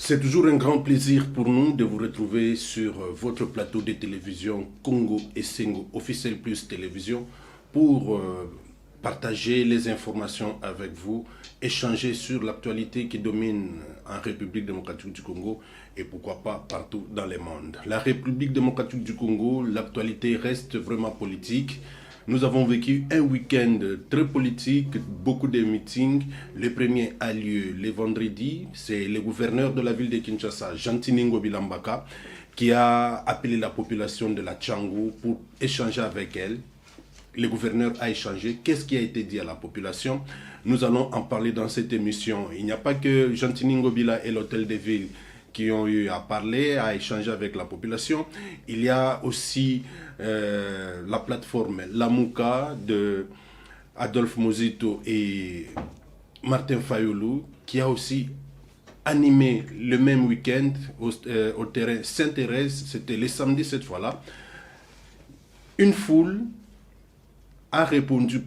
C'est toujours un grand plaisir pour nous de vous retrouver sur votre plateau de télévision Congo et Sengo Officiel Plus Télévision pour partager les informations avec vous, échanger sur l'actualité qui domine en République démocratique du Congo et pourquoi pas partout dans le monde. La République démocratique du Congo, l'actualité reste vraiment politique. Nous avons vécu un week-end très politique, beaucoup de meetings. Le premier a lieu le vendredi. C'est le gouverneur de la ville de Kinshasa, Jantiningo Bilambaka, qui a appelé la population de la Tchangou pour échanger avec elle. Le gouverneur a échangé. Qu'est-ce qui a été dit à la population? Nous allons en parler dans cette émission. Il n'y a pas que Jantiningo Bila et l'hôtel de ville qui ont eu à parler, à échanger avec la population. Il y a aussi la plateforme Lamouka de Adolphe Mozito et Martin Fayoulou qui a aussi animé le même week-end au terrain Sainte-Thérèse. C'était le samedi cette fois-là. Une foule a répondu,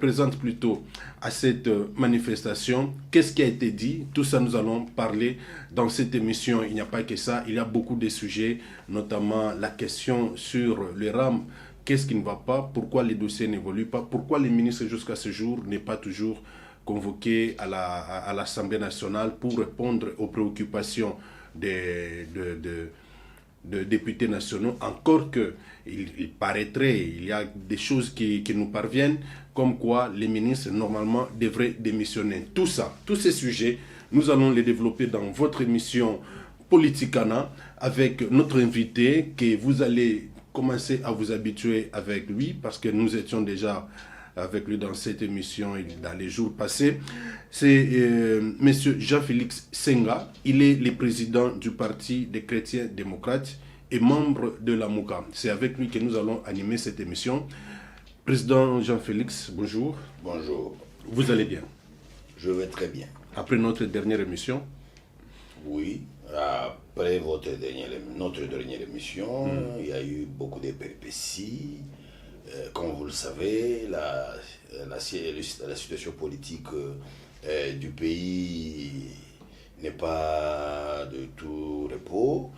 présente plutôt à cette manifestation. Qu'est-ce qui a été dit? Tout ça, nous allons parler dans cette émission. Il n'y a pas que ça, il y a beaucoup de sujets, notamment la question sur le RAM. Qu'est-ce qui ne va pas? Pourquoi les dossiers n'évoluent pas? Pourquoi les ministres jusqu'à ce jour n'est pas toujours convoqué à l'Assemblée nationale pour répondre aux préoccupations des députés nationaux, encore que il paraîtrait, il y a des choses qui nous parviennent, comme quoi les ministres normalement devraient démissionner. Tout ça, tous ces sujets, nous allons les développer dans votre émission Politicana avec notre invité que vous allez commencer à vous habituer avec lui parce que nous étions déjà avec lui dans cette émission dans les jours passés. C'est monsieur Jean-Félix Senga. Il est le président du Parti des chrétiens démocrates et membre de la MOUCA. C'est avec lui que nous allons animer cette émission. Président Jean-Félix, bonjour. Bonjour. Vous allez bien? Je vais très bien. Après notre dernière émission? Oui, après notre dernière émission, il y a eu beaucoup de péripéties. Comme vous le savez, la situation politique du pays n'est pas de tout repos.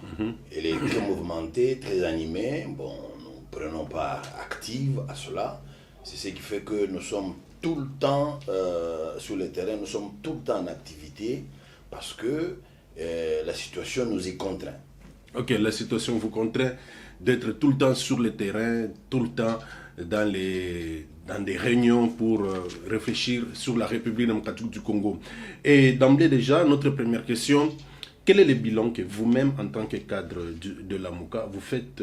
Elle est très mouvementée, très animée. Bon, nous ne prenons pas active à cela. C'est ce qui fait que nous sommes tout le temps sur le terrain, nous sommes tout le temps en activité parce que la situation nous y contraint. Ok, la situation vous contraint d'être tout le temps sur le terrain, tout le temps dans des réunions pour réfléchir sur la République démocratique du Congo. Et d'emblée déjà, notre première question, quel est le bilan que vous-même, en tant que cadre de la MOUCA, vous faites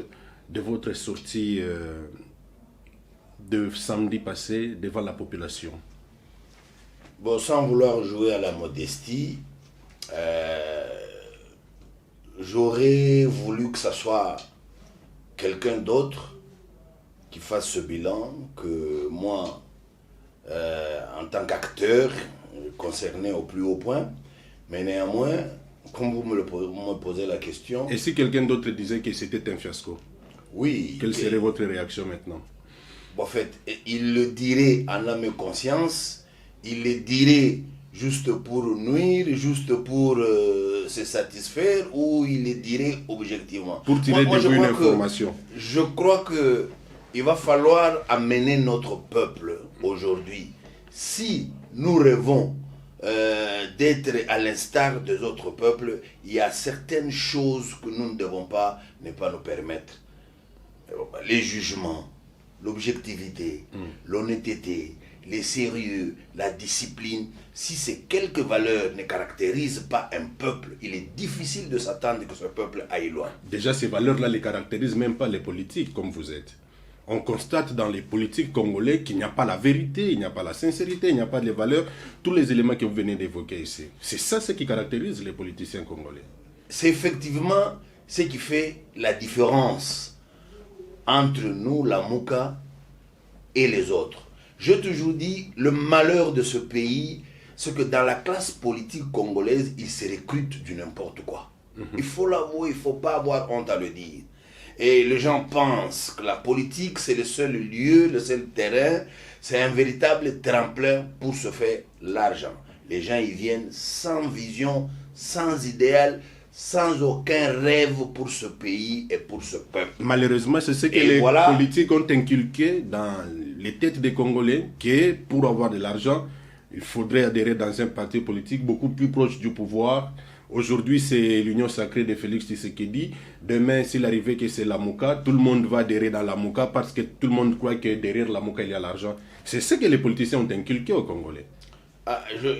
de votre sortie de samedi passé devant la population? Bon, sans vouloir jouer à la modestie, j'aurais voulu que ce soit quelqu'un d'autre qui fasse ce bilan que moi, en tant qu'acteur concerné au plus haut point. Mais néanmoins, comme vous me posez la question... Et si quelqu'un d'autre disait que c'était un fiasco? Oui. Quelle serait votre réaction maintenant? En fait, il le dirait en âme et conscience, il le dirait juste pour nuire, juste pour se satisfaire, ou il le dirait objectivement. Pour tirer de vous une information. Je crois que il va falloir amener notre peuple aujourd'hui. Si nous rêvons d'être à l'instar des autres peuples, il y a certaines choses que nous ne devons pas ne pas nous permettre. Les jugements, l'objectivité, l'honnêteté, le sérieux, la discipline. Si ces quelques valeurs ne caractérisent pas un peuple, il est difficile de s'attendre que ce peuple aille loin. Déjà, ces valeurs-là ne caractérisent même pas les politiques comme vous êtes. On constate dans les politiques congolais qu'il n'y a pas la vérité, il n'y a pas la sincérité, il n'y a pas les valeurs, tous les éléments que vous venez d'évoquer ici. C'est ça ce qui caractérise les politiciens congolais. C'est effectivement ce qui fait la différence entre nous, la MOUCA, et les autres. J'ai toujours dit, le malheur de ce pays, c'est que dans la classe politique congolaise, il se recrute du n'importe quoi. Il faut l'avouer, il ne faut pas avoir honte à le dire. Et les gens pensent que la politique, c'est le seul lieu, le seul terrain, c'est un véritable tremplin pour se faire l'argent. Les gens y viennent sans vision, sans idéal, sans aucun rêve pour ce pays et pour ce peuple. Malheureusement, c'est ce que les politiques ont inculqué dans les têtes des Congolais, que pour avoir de l'argent, il faudrait adhérer dans un parti politique beaucoup plus proche du pouvoir. Aujourd'hui, c'est l'Union sacrée de Félix Tshisekedi. Demain, s'il arrivait que c'est la Mouka, tout le monde va adhérer dans la Mouka parce que tout le monde croit que derrière la Mouka, il y a l'argent. C'est ce que les politiciens ont inculqué aux Congolais.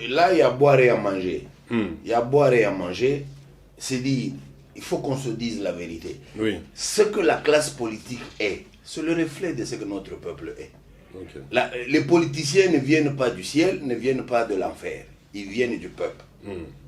Là, il y a à boire et à manger. Il y a à boire et à manger. C'est dire, il faut qu'on se dise la vérité. Oui. Ce que la classe politique est, c'est le reflet de ce que notre peuple est. Okay. Les politiciens ne viennent pas du ciel, ne viennent pas de l'enfer. Ils viennent du peuple.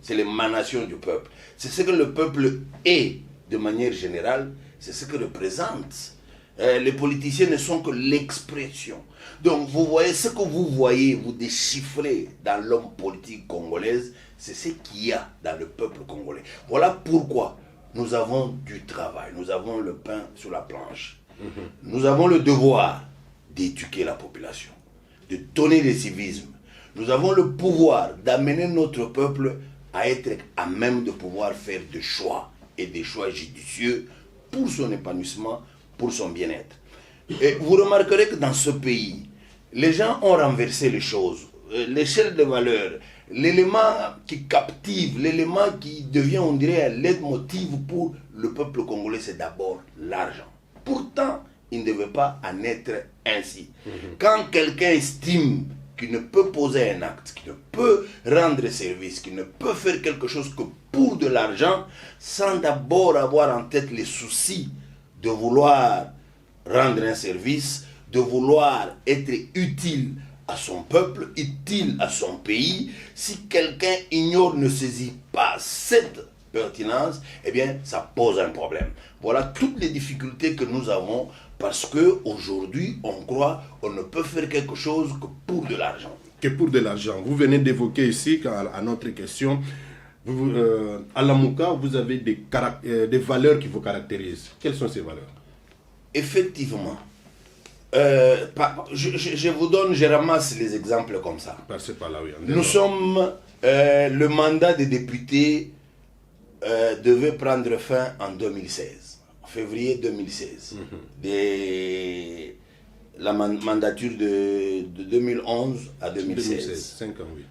C'est l'émanation du peuple. C'est ce que le peuple est de manière générale, c'est ce que représente. Les politiciens ne sont que l'expression. Donc vous voyez, ce que vous voyez, vous déchiffrez dans l'homme politique congolaise, c'est ce qu'il y a dans le peuple congolais. Voilà pourquoi nous avons du travail, nous avons le pain sur la planche. Nous avons le devoir d'éduquer la population, de donner le civisme. Nous avons le pouvoir d'amener notre peuple à être à même de pouvoir faire des choix et des choix judicieux pour son épanouissement, pour son bien-être. Et vous remarquerez que dans ce pays, les gens ont renversé les choses. L'échelle de valeur, l'élément qui captive, l'élément qui devient, on dirait, un leitmotiv pour le peuple congolais, c'est d'abord l'argent. Pourtant, il ne devait pas en être ainsi. Quand quelqu'un estime qu'il ne peut poser un acte, qu'il ne peut rendre service, qu'il ne peut faire quelque chose que pour de l'argent, sans d'abord avoir en tête les soucis de vouloir rendre un service, de vouloir être utile à son peuple, utile à son pays, si quelqu'un ignore, ne saisit pas cette pertinence, eh bien, ça pose un problème. Voilà toutes les difficultés que nous avons parce qu'aujourd'hui, on croit qu'on ne peut faire quelque chose que pour de l'argent. Que pour de l'argent. Vous venez d'évoquer ici, à notre question, à la Mouka, vous avez des valeurs qui vous caractérisent. Quelles sont ces valeurs? Effectivement. Je ramasse les exemples comme ça. Passez par là, oui. Nous sommes, le mandat des députés devait prendre fin en 2016, en février 2016. La mandature de 2011 à 2016. 5 ans, oui.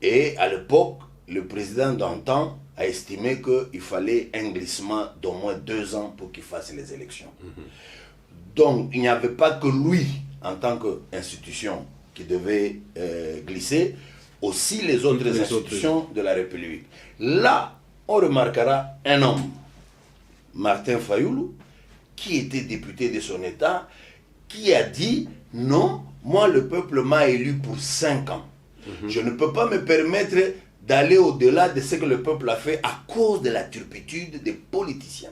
Et à l'époque, le président d'antan a estimé qu'il fallait un glissement d'au moins 2 ans pour qu'il fasse les élections. Donc, il n'y avait pas que lui, en tant qu'institution, qui devait glisser, aussi les autres institutions de la République. Là, on remarquera un homme, Martin Fayoulou, qui était député de son État, qui a dit « Non, moi le peuple m'a élu pour 5 ans. Je ne peux pas me permettre d'aller au-delà de ce que le peuple a fait à cause de la turpitude des politiciens. »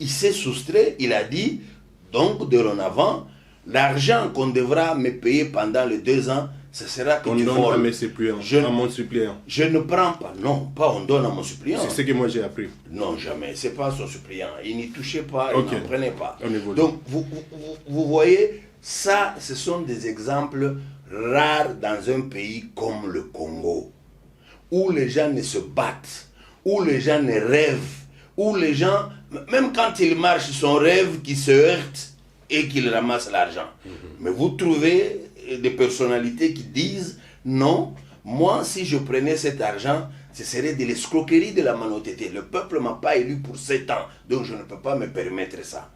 Il s'est soustrait, il a dit « Donc, dorénavant, l'argent qu'on devra me payer pendant les 2 ans, ce sera que tu voles. » À mes suppléants, à mon suppléant. Je ne prends pas, non, pas on donne à mon suppléant. C'est ce que moi j'ai appris. Non, jamais, c'est pas son suppléant. Il n'y touchait pas, il n'en prenait pas. Donc, vous voyez, ça, ce sont des exemples rares dans un pays comme le Congo, où les gens ne se battent, où les gens ne rêvent, où les gens, même quand ils marchent, son rêve qui se heurte et qu'ils ramassent l'argent. Mais vous trouvez des personnalités qui disent non, moi si je prenais cet argent, ce serait de l'escroquerie, de la malhonnêteté. Le peuple ne m'a pas élu pour 7 ans, donc je ne peux pas me permettre ça.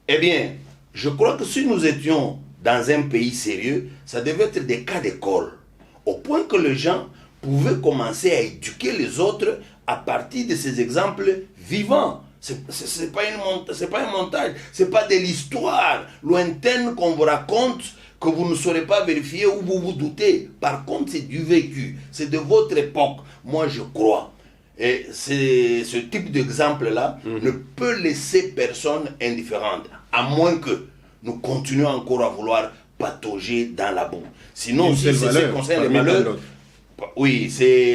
Eh bien, je crois que si nous étions dans un pays sérieux, ça devait être des cas d'école, au point que les gens pouvaient commencer à éduquer les autres à partir de ces exemples vivants. C'est pas un montage, c'est pas de l'histoire lointaine qu'on vous raconte, que vous ne saurez pas vérifier ou vous vous doutez. Par contre, c'est du vécu, c'est de votre époque. Moi, je crois. Et ce type d'exemple-là ne peut laisser personne indifférente, à moins que nous continuions encore à vouloir patauger dans la boue. Sinon, si c'est concerne les valeurs, oui,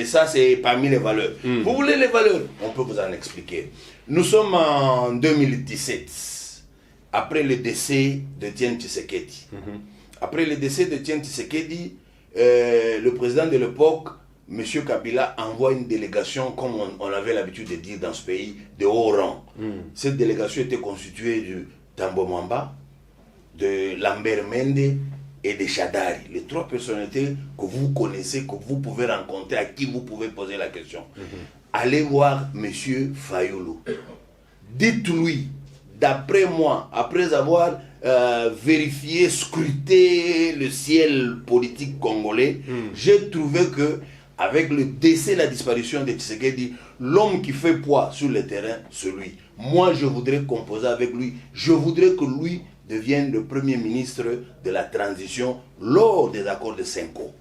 ça c'est parmi les valeurs. Vous voulez les valeurs? On peut vous en expliquer. Nous sommes en 2017, après le décès de Etienne Tshisekedi. Après le décès de Etienne Tshisekedi, le président de l'époque M. Kabila envoie une délégation, comme on avait l'habitude de dire dans ce pays, de haut rang. Cette délégation était constituée de Tambo Mwamba, de Lambert Mende et de Shadari. Les 3 personnalités que vous connaissez, que vous pouvez rencontrer, à qui vous pouvez poser la question. Allez voir M. Fayoulou. Dites-lui, d'après moi, après avoir vérifié, scruté le ciel politique congolais, j'ai trouvé que avec le décès, la disparition de Tshisekedi, l'homme qui fait poids sur le terrain, c'est lui. Moi, je voudrais composer avec lui. Je voudrais que lui devienne le premier ministre de la transition lors des accords de Senko.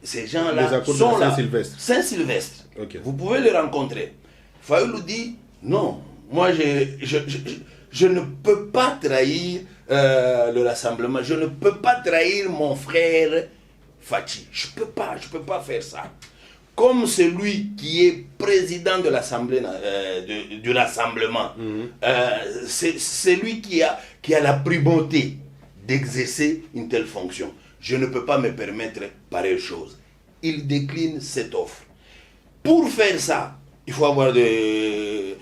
Ces gens-là sont là. Saint-Sylvestre. Saint-Sylvestre. Okay. Vous pouvez les rencontrer. Fayoulou dit, non, moi je ne peux pas trahir le rassemblement. Je ne peux pas trahir mon frère Fachi. Je ne peux pas faire ça. Comme celui qui est président de l'Assemblée du rassemblement, c'est lui qui a la primauté d'exercer une telle fonction. Je ne peux pas me permettre pareille chose. Il décline cette offre. Pour faire ça, il faut avoir des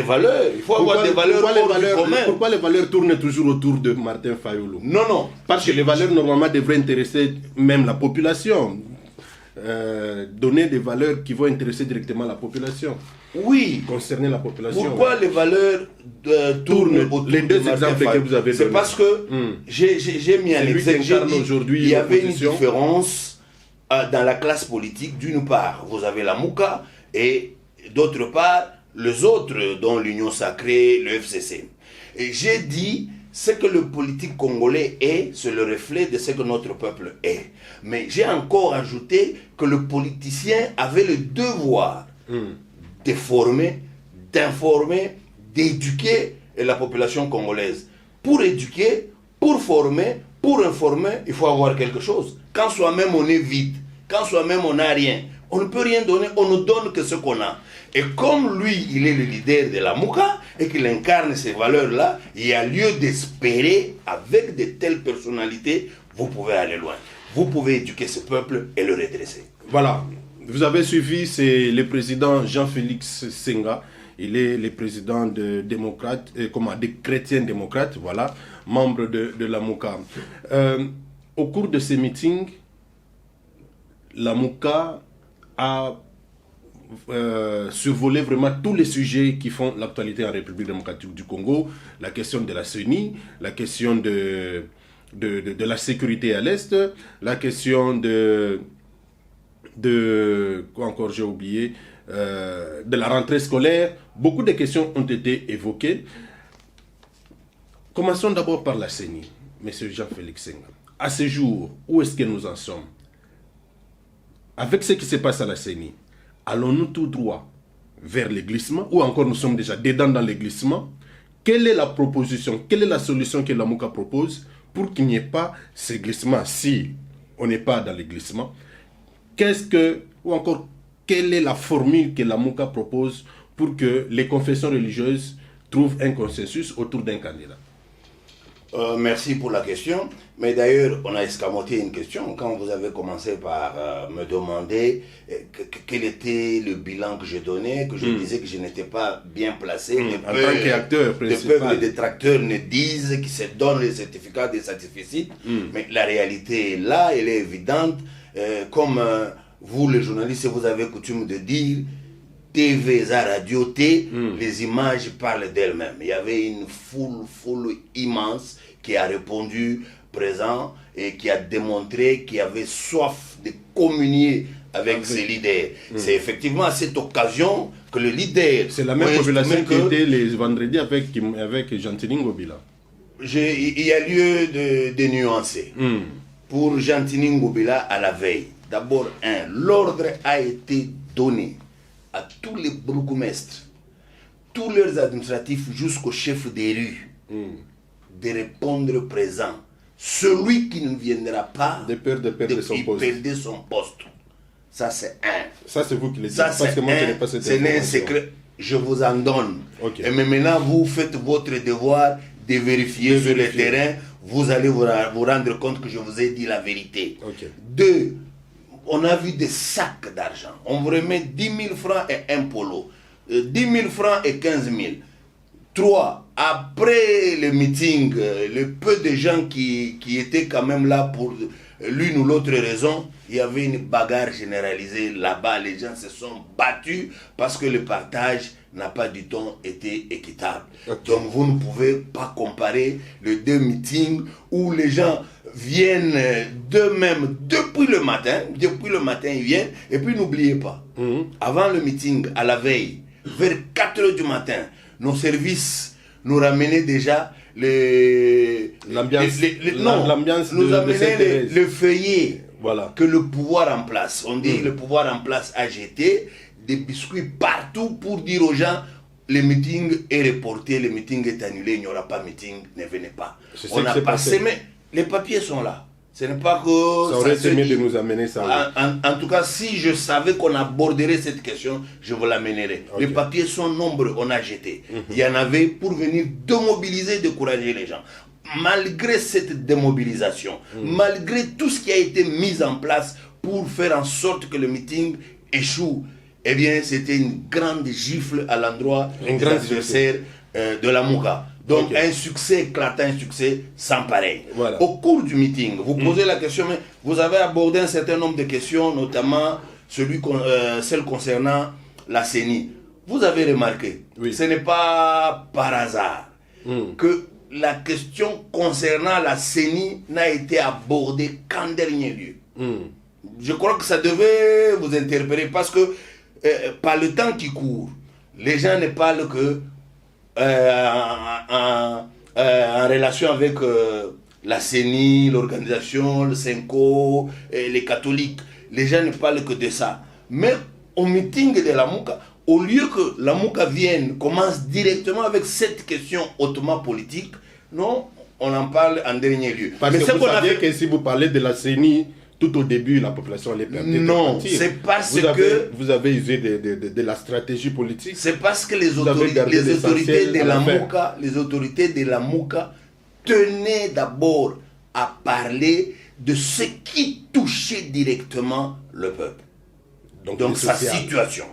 valeurs. Il faut avoir des valeurs communes. Pourquoi les valeurs tournent toujours autour de Martin Fayoulou? Non. Parce que les valeurs, normalement, devraient intéresser même la population. Donner des valeurs qui vont intéresser directement la population. Oui. Concerner la population. Pourquoi les valeurs tournent autour les 2 exemples que vous avez donnés? C'est parce que j'ai mis un exemple. Il y avait une différence dans la classe politique. D'une part, vous avez la Mouka et d'autre part, les autres, dont l'Union Sacrée, le FCC. Et j'ai dit, ce que le politique congolais est, c'est le reflet de ce que notre peuple est. Mais j'ai encore ajouté que le politicien avait le devoir de former, d'informer, d'éduquer la population congolaise. Pour éduquer, pour former, pour informer, il faut avoir quelque chose. Quand soi-même on est vide, quand soi-même on n'a rien, on ne peut rien donner, on ne donne que ce qu'on a. Et comme lui, il est le leader de la Mouka et qu'il incarne ces valeurs-là, il y a lieu d'espérer, avec de telles personnalités, vous pouvez aller loin. Vous pouvez éduquer ce peuple et le redresser. Voilà. Vous avez suivi, c'est le président Jean-Félix Senga. Il est le président de démocrates, des chrétiens démocrates, voilà, membre de la Mouka. Au cours de ces meetings, la Mouka a survolé vraiment tous les sujets qui font l'actualité en République démocratique du Congo. La question de la CENI, la question de la sécurité à l'Est, la question quoi encore j'ai oublié, de la rentrée scolaire. Beaucoup de questions ont été évoquées. Commençons d'abord par la CENI, M. Jean-Félix Senga. À ce jour, où est-ce que nous en sommes? Avec ce qui se passe à la CENI, allons-nous tout droit vers les glissements ou encore nous sommes déjà dedans dans les glissements? Quelle est la proposition, quelle est la solution que la Mouka propose pour qu'il n'y ait pas ces glissements si on n'est pas dans les glissements? Ou encore, quelle est la formule que la Mouka propose pour que les confessions religieuses trouvent un consensus autour d'un candidat? Merci pour la question. Mais d'ailleurs, on a escamoté une question quand vous avez commencé par me demander quel était le bilan que je donnais, que je disais que je n'étais pas bien placé. En tant qu'acteur principal. De peur que les détracteurs ne disent qu'ils se donnent les certificats de satisfecit. Mais la réalité est là, elle est évidente. Comme vous, les journalistes, vous avez coutume de dire, TVza Radio T, les images parlent d'elles-mêmes. Il y avait une foule immense qui a répondu présent et qui a démontré qu'il y avait soif de communier avec ses leaders. C'est effectivement à cette occasion que le leader... C'est la même population qui était les vendredis avec Gentili Ngobila. Il y a lieu de nuancer. Pour Gentili Ngobila, à la veille, d'abord, l'ordre a été donné à tous les bourgmestres, tous leurs administratifs jusqu'au chef des rues, de répondre présent. Celui qui ne viendra pas de perdre son poste. Ça, c'est un. Ça, c'est vous qui le dites. Ça, parce que moi, je n'ai pas cette information. C'est un secret. Je vous en donne. Okay. Et maintenant, vous faites votre devoir de vérifier sur le terrain. Vous allez vous rendre compte que je vous ai dit la vérité. Okay. 2. on a vu des sacs d'argent. On vous remet 10 000 francs et un polo. 10 000 francs et 15 000. 3. Après le meeting, le peu de gens qui étaient quand même là pour l'une ou l'autre raison, il y avait une bagarre généralisée là-bas. Les gens se sont battus parce que le partage n'a pas du tout été équitable. Okay. Donc vous ne pouvez pas comparer les deux meetings où les gens viennent d'eux-mêmes depuis le matin ils viennent, et puis n'oubliez pas, avant le meeting, à la veille, vers 4 heures du matin, nos services nous ramenaient déjà l'ambiance nous amenaient le feuillet voilà. Que le pouvoir en place, on dit le pouvoir en place a jeté des biscuits partout pour dire aux gens le meeting est reporté, le meeting est annulé, il n'y aura pas meeting, ne venez pas. On a passé, mais les papiers sont là. Ce n'est pas que ça aurait été mieux de nous amener ça. En tout cas, si je savais qu'on aborderait cette question, je vous l'amènerais. Okay. Les papiers sont nombreux, on a jeté. Il y en avait pour venir démobiliser, décourager les gens. Malgré cette démobilisation, malgré tout ce qui a été mis en place pour faire en sorte que le meeting échoue, eh bien, c'était une grande gifle à l'endroit des adversaires de la Mouka. Donc, un succès éclatant, un succès sans pareil. Voilà. Au cours du meeting, vous posez la question, mais vous avez abordé un certain nombre de questions, notamment celle concernant la CENI. Vous avez remarqué, ce n'est pas par hasard que la question concernant la CENI n'a été abordée qu'en dernier lieu. Je crois que ça devait vous interpeller parce que par le temps qui court, les gens ne parlent que en relation avec la CENI, l'organisation, le SENCO, les catholiques. Les gens ne parlent que de ça. Mais au meeting de la Mouka, au lieu que la Mouka vienne, commence directement avec cette question hautement politique, non, on en parle en dernier lieu. Parce que vous saviez que si vous parlez de la CENI, tout au début, la population allait perdre. Non, c'est parce que... Vous avez usé de la stratégie politique. C'est parce que les autorités de la Mouka tenaient d'abord à parler de ce qui touchait directement le peuple. Donc sa situation,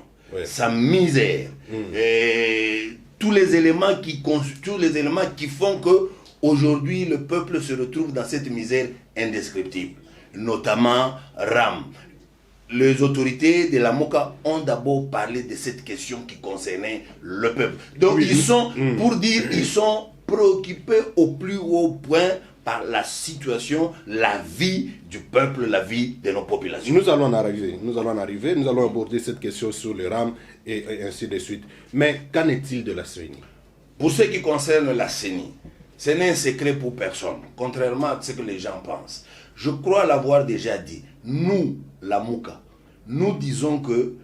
sa misère, et tous les éléments qui font que aujourd'hui le peuple se retrouve dans cette misère indescriptible. Notamment RAM. Les autorités de la Mouka ont d'abord parlé de cette question qui concernait le peuple. Donc ils sont, pour dire, ils sont préoccupés au plus haut point par la situation, la vie du peuple, la vie de nos populations. Nous allons aborder cette question sur le RAM et ainsi de suite. Mais qu'en est-il de la CENI? Pour ce qui concerne la CENI, ce n'est un secret pour personne, contrairement à ce que les gens pensent. Je crois l'avoir déjà dit. Nous, la Mouka, nous disons que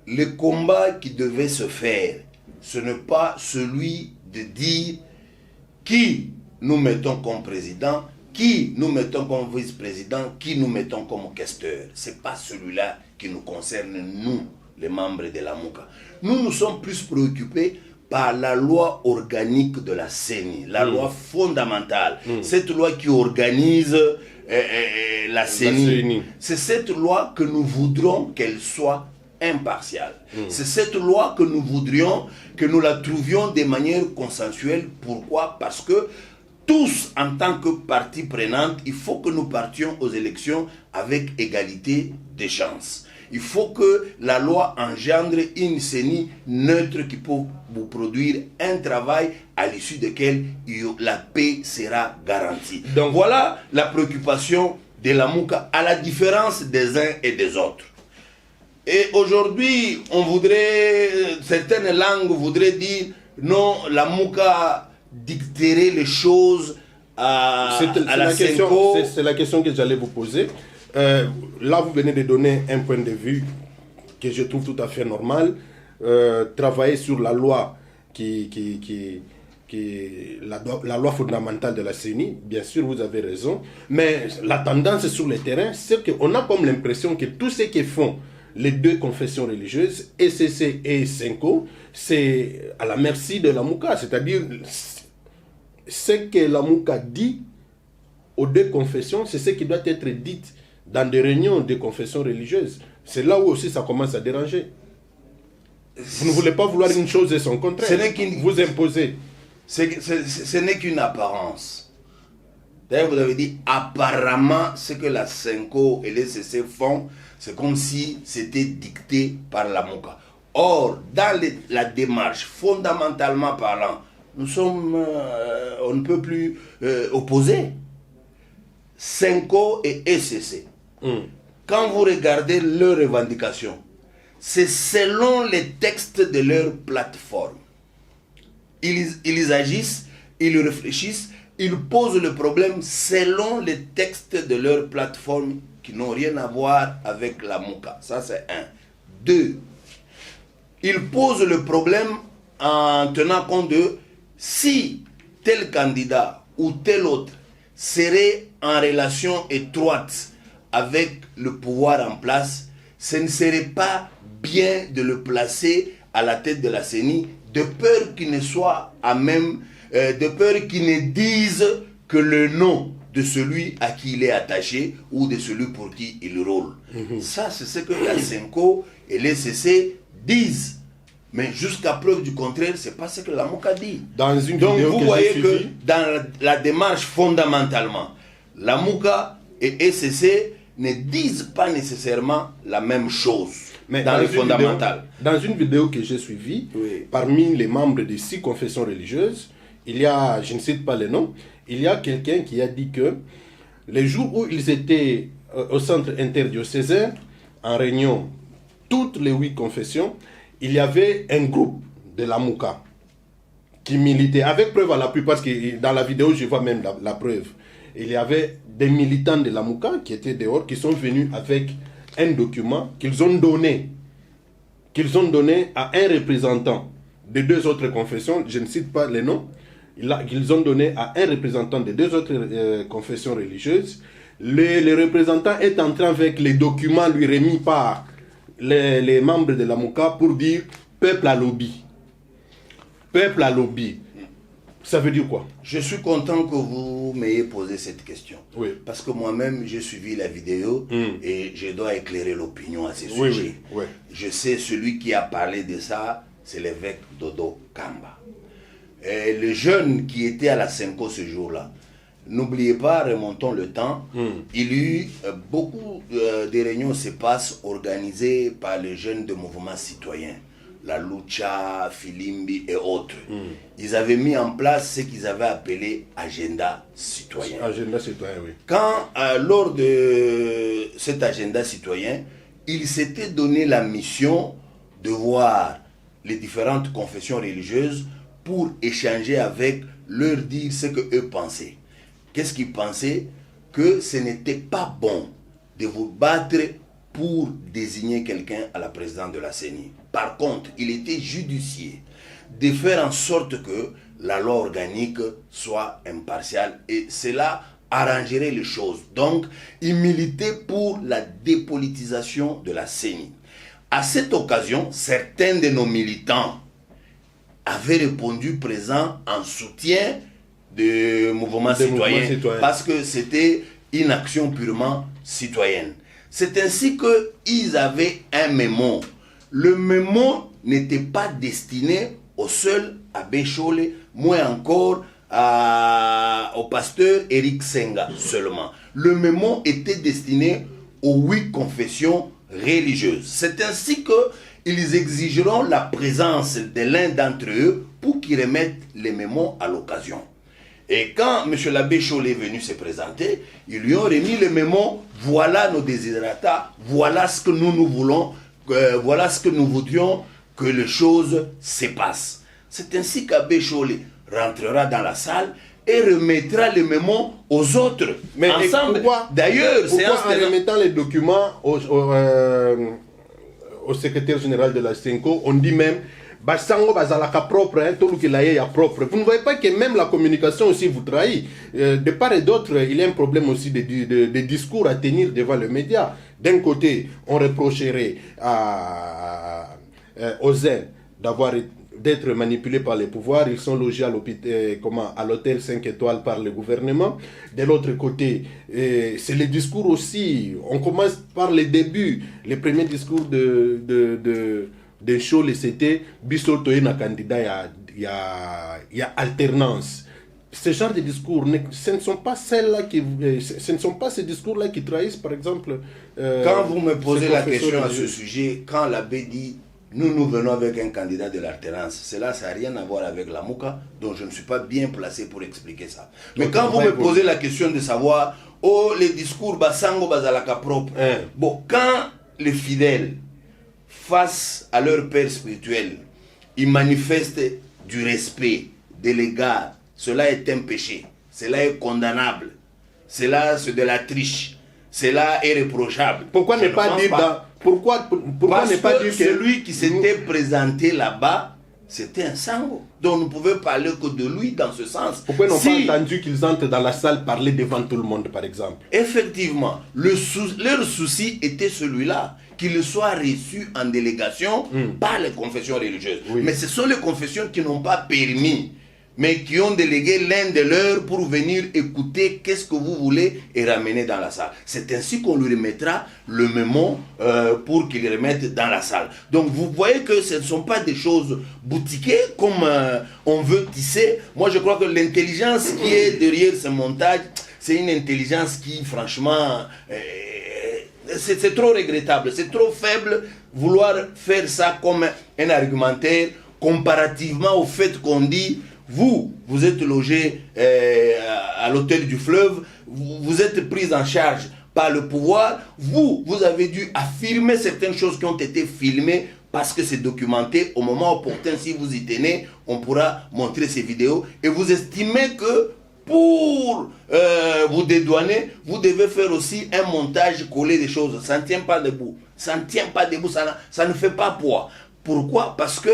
le combat qui devait se faire, ce n'est pas celui de dire qui nous mettons comme président, qui nous mettons comme vice-président, qui nous mettons comme questeur. Ce n'est pas celui-là qui nous concerne, nous, les membres de la Mouka. Nous sommes plus préoccupés par la loi organique de la CENI, la loi fondamentale, cette loi qui organise la CENI. C'est cette loi que nous voudrons qu'elle soit impartiale. C'est cette loi que nous voudrions que nous la trouvions de manière consensuelle. Pourquoi? Parce que tous, en tant que partie prenante, il faut que nous partions aux élections avec égalité des chances. Il faut que la loi engendre une CENI neutre qui peut vous produire un travail à l'issue duquel la paix sera garantie. Donc voilà la préoccupation de la Mouka, à la différence des uns et des autres. Et aujourd'hui, certaines langues voudraient dire non, la Mouka dicterait les choses à la SENCO. C'est la question que j'allais vous poser. Là, vous venez de donner un point de vue que je trouve tout à fait normal. Travailler sur la loi la loi fondamentale de la CENI, bien sûr, vous avez raison. Mais la tendance sur le terrain, c'est qu'on a comme l'impression que tout ce que font les deux confessions religieuses, ECC et SENCO, c'est à la merci de la Mouka. C'est-à-dire, ce que la Mouka dit aux deux confessions, c'est ce qui doit être dit dans des réunions de confessions religieuses. C'est là où aussi ça commence à déranger. Vous ne voulez pas vouloir une chose et son contraire. Vous imposez. Ce n'est qu'une apparence. D'ailleurs, vous avez dit apparemment ce que la Senko et les CC font, c'est comme si c'était dicté par la MOCA. Or, dans la démarche, fondamentalement parlant, nous sommes, on ne peut plus opposer Senko et ECC. Quand vous regardez leurs revendications, c'est selon les textes de leur plateforme. Ils agissent, ils réfléchissent, ils posent le problème selon les textes de leur plateforme qui n'ont rien à voir avec la MOCA. Ça, c'est un. Deux, ils posent le problème en tenant compte de si tel candidat ou tel autre serait en relation étroite avec le pouvoir en place, ce ne serait pas bien de le placer à la tête de la CENI, de peur qu'il ne soit à même, de peur qu'il ne dise que le nom de celui à qui il est attaché ou de celui pour qui il rôle. Ça, c'est ce que la Senko et les CC disent. Mais jusqu'à preuve du contraire, c'est pas ce que la MOCA dit. Donc vous voyez que dans la démarche fondamentalement, la MOCA et ECC ne disent pas nécessairement la même chose. Mais dans le fondamental. Dans une vidéo que j'ai suivie, parmi les membres des 6 confessions religieuses, il y a, je ne cite pas les noms, il y a quelqu'un qui a dit que les jours où ils étaient au centre interdiocésain, en réunion, toutes les 8 confessions, il y avait un groupe de la MOCA qui militait, avec preuve à l'appui, parce que dans la vidéo, je vois même la preuve. Il y avait des militants de la MOCA qui étaient dehors, qui sont venus avec un document qu'ils ont donné à un représentant de 2 autres confessions, je ne cite pas les noms, qu'ils ont donné à un représentant de 2 autres confessions religieuses. Le représentant est entré avec les documents lui remis par les membres de la MOCA pour dire peuple à lobby. Peuple à lobby. Ça veut dire quoi? Je suis content que vous m'ayez posé cette question. Oui. Parce que moi-même, j'ai suivi la vidéo et je dois éclairer l'opinion à ce sujet. Oui. Je sais, celui qui a parlé de ça, c'est l'évêque Dodo Kamba. Et le jeune qui était à la Senko ce jour-là, n'oubliez pas, remontons le temps, il y a eu beaucoup de réunions se passent organisées par les jeunes de mouvements citoyens. La Lucha, Filimbi et autres. Ils avaient mis en place ce qu'ils avaient appelé agenda citoyen. Agenda citoyen, oui. Quand, lors de cet agenda citoyen, ils s'étaient donné la mission de voir les différentes confessions religieuses pour échanger avec, leur dire ce qu'eux pensaient. Qu'est-ce qu'ils pensaient? Que ce n'était pas bon de vous battre pour désigner quelqu'un à la présidence de la CENI. Par contre, il était judicieux de faire en sorte que la loi organique soit impartiale et cela arrangerait les choses. Donc, il militait pour la dépolitisation de la CENI. À cette occasion, certains de nos militants avaient répondu présent en soutien du mouvement citoyen parce que c'était une action purement citoyenne. C'est ainsi qu'ils avaient un mémo. Le mémo n'était pas destiné au seul abbé Chole, moins encore au pasteur Eric Senga seulement. Le mémo était destiné aux 8 confessions religieuses. C'est ainsi qu'ils exigeront la présence de l'un d'entre eux pour qu'ils remettent les mémos à l'occasion. Et quand M. l'abbé Chole est venu se présenter, ils lui ont remis le mémo, voilà nos desiderata, voilà ce que nous voulons, voilà ce que nous voudrions que les choses se passent. C'est ainsi qu'abbé Chole rentrera dans la salle et remettra le mémo aux autres. Mais ensemble, d'ailleurs, c'est en remettant les documents au secrétaire général de la Senko, on dit même Basango bazalaka propre, tout qui est propre. Vous ne voyez pas que même la communication aussi vous trahit. De part et d'autre, il y a un problème aussi de discours à tenir devant les médias. D'un côté, on reprocherait aux uns d'avoir d'être manipulés par les pouvoirs. Ils sont logés à l'hôtel 5 étoiles par le gouvernement. De l'autre côté, c'est le discours aussi. On commence par les débuts. Les premiers discours de Show, c'était Bissau Toyena candidat, il y a alternance. Ce genre de discours, ce ne sont pas ces discours-là qui trahissent, par exemple... quand vous me posez la question à ce sujet, quand l'abbé dit « nous venons avec un candidat de l'alternance », cela, ça n'a rien à voir avec la Mouka, donc je ne suis pas bien placé pour expliquer ça. Mais quand vous me posez la question de savoir « oh, les discours, basango, bazalaka propre », bon, quand les fidèles, face à leur père spirituel, ils manifestent du respect, de l'égard, cela est un péché, cela est condamnable, cela c'est de la triche, cela est reprochable. Pourquoi ne pas dire pourquoi ne pas dire que celui qui s'était présenté là-bas, c'était un sango. Donc on ne pouvait parler que de lui dans ce sens. Pourquoi n'ont pas entendu qu'ils entrent dans la salle parler devant tout le monde, par exemple? Effectivement, leur souci était celui-là, qu'ils soient reçus en délégation par les confessions religieuses. Oui. Mais ce sont les confessions qui n'ont pas permis, mais qui ont délégué l'un de leurs pour venir écouter qu'est-ce que vous voulez et ramener dans la salle. C'est ainsi qu'on lui remettra le mémo pour qu'il remette dans la salle. Donc vous voyez que ce ne sont pas des choses boutiquées comme on veut tisser. Moi je crois que l'intelligence qui est derrière ce montage, c'est une intelligence qui franchement... c'est trop regrettable, c'est trop faible vouloir faire ça comme un argumentaire comparativement au fait qu'on dit vous êtes logé à l'hôtel du fleuve, vous êtes pris en charge par le pouvoir, vous avez dû affirmer certaines choses qui ont été filmées parce que c'est documenté. Au moment opportun, si vous y tenez, on pourra montrer ces vidéos et vous estimez que pour vous dédouaner, vous devez faire aussi un montage, coller des choses. Ça ne tient pas debout. Ça ne tient pas debout, ça ne fait pas poids. Pourquoi? Parce que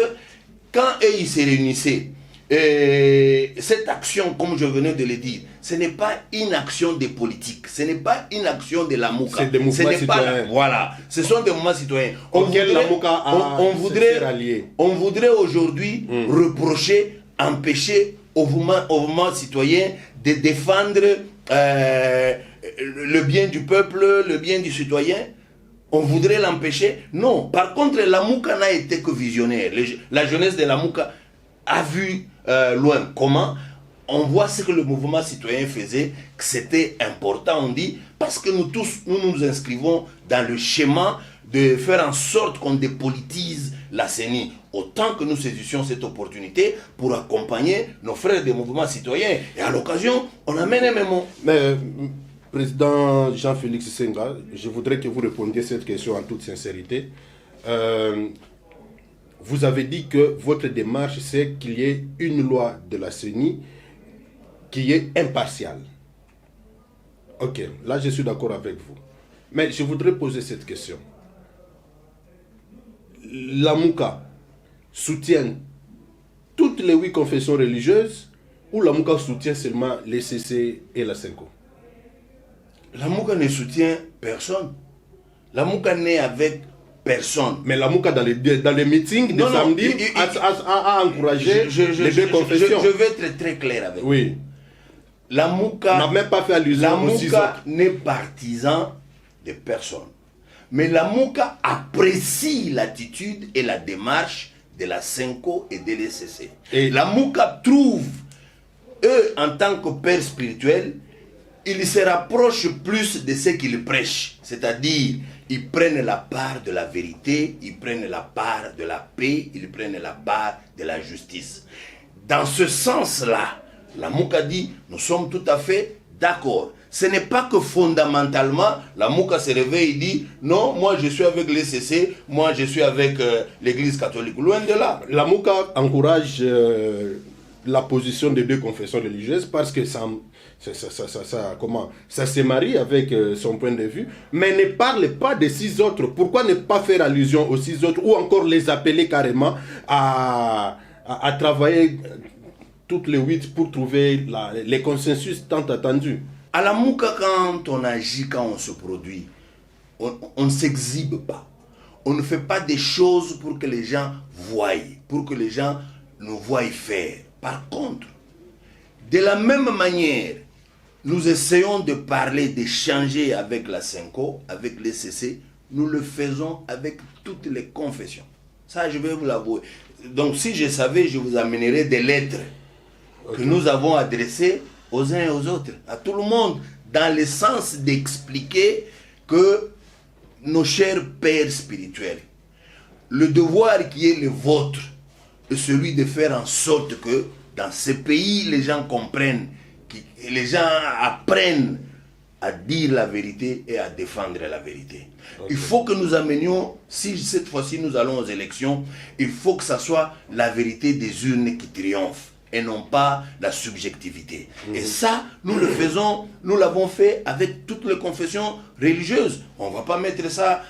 quand ils se réunissaient, cette action, comme je venais de le dire, ce n'est pas une action des politiques, ce n'est pas une action de la Mouka. C'est des mouvements citoyens. Voilà, ce sont des mouvements citoyens. On voudrait aujourd'hui reprocher, empêcher au mouvement citoyen de défendre le bien du peuple, le bien du citoyen. On voudrait l'empêcher? Non. Par contre, la Mouka n'a été que visionnaire. La jeunesse de la Mouka a vu loin. Comment? On voit ce que le mouvement citoyen faisait, que c'était important, on dit, parce que nous tous, nous inscrivons dans le schéma de faire en sorte qu'on dépolitise la CENI. Autant que nous saisissions cette opportunité pour accompagner nos frères des mouvements citoyens. Et à l'occasion, on amène un mémo. Mais, Président Jean-Félix Senga, je voudrais que vous répondiez à cette question en toute sincérité. Vous avez dit que votre démarche, c'est qu'il y ait une loi de la CENI qui est impartiale. Ok, là je suis d'accord avec vous. Mais je voudrais poser cette question. La Mouka soutient toutes les 8 confessions religieuses ou la Mouka soutient seulement les CC et la Senko? La Mouka ne soutient personne. La Mouka n'est avec personne. Mais la Mouka dans les meetings de samedi a encouragé les 2 confessions. Je vais être très clair avec vous. Oui. La Mouka n'a même pas fait allusion la Mouka n'est partisan de personne. Mais la Mouka apprécie l'attitude et la démarche de la Senko et de l'ECC. Et la Mouka trouve, eux, en tant que pères spirituels, ils se rapprochent plus de ce qu'ils prêchent. C'est-à-dire, ils prennent la part de la vérité, ils prennent la part de la paix, ils prennent la part de la justice. Dans ce sens-là, la Mouka dit, nous sommes tout à fait d'accord. Ce n'est pas que fondamentalement, la Mouka se réveille et dit, non, moi je suis avec l'ECC, moi je suis avec l'église catholique. Loin de là. La Mouka encourage la position des 2 confessions religieuses parce que ça se marie avec son point de vue, mais ne parle pas des 6 autres. Pourquoi ne pas faire allusion aux 6 autres ou encore les appeler carrément à travailler toutes les 8 pour trouver les consensus tant attendus? À la Mouka, quand on agit, quand on se produit, on ne s'exhibe pas. On ne fait pas des choses pour que les gens voient. pour que les gens nous voient faire. Par contre, de la même manière, nous essayons de parler, d'échanger avec la Senko, avec les CC, nous le faisons avec toutes les confessions. Ça, je vais vous l'avouer. Donc, si je savais, je vous amènerais des lettres que nous avons adressées aux uns et aux autres, à tout le monde, dans le sens d'expliquer que nos chers pères spirituels, le devoir qui est le vôtre est celui de faire en sorte que dans ce pays, les gens comprennent, les gens apprennent à dire la vérité et à défendre la vérité. Il faut que nous amenions, si cette fois-ci nous allons aux élections, il faut que ce soit la vérité des urnes qui triomphe et non pas la subjectivité. Et ça, nous le faisons, nous l'avons fait avec toutes les confessions religieuses. On ne va pas mettre ça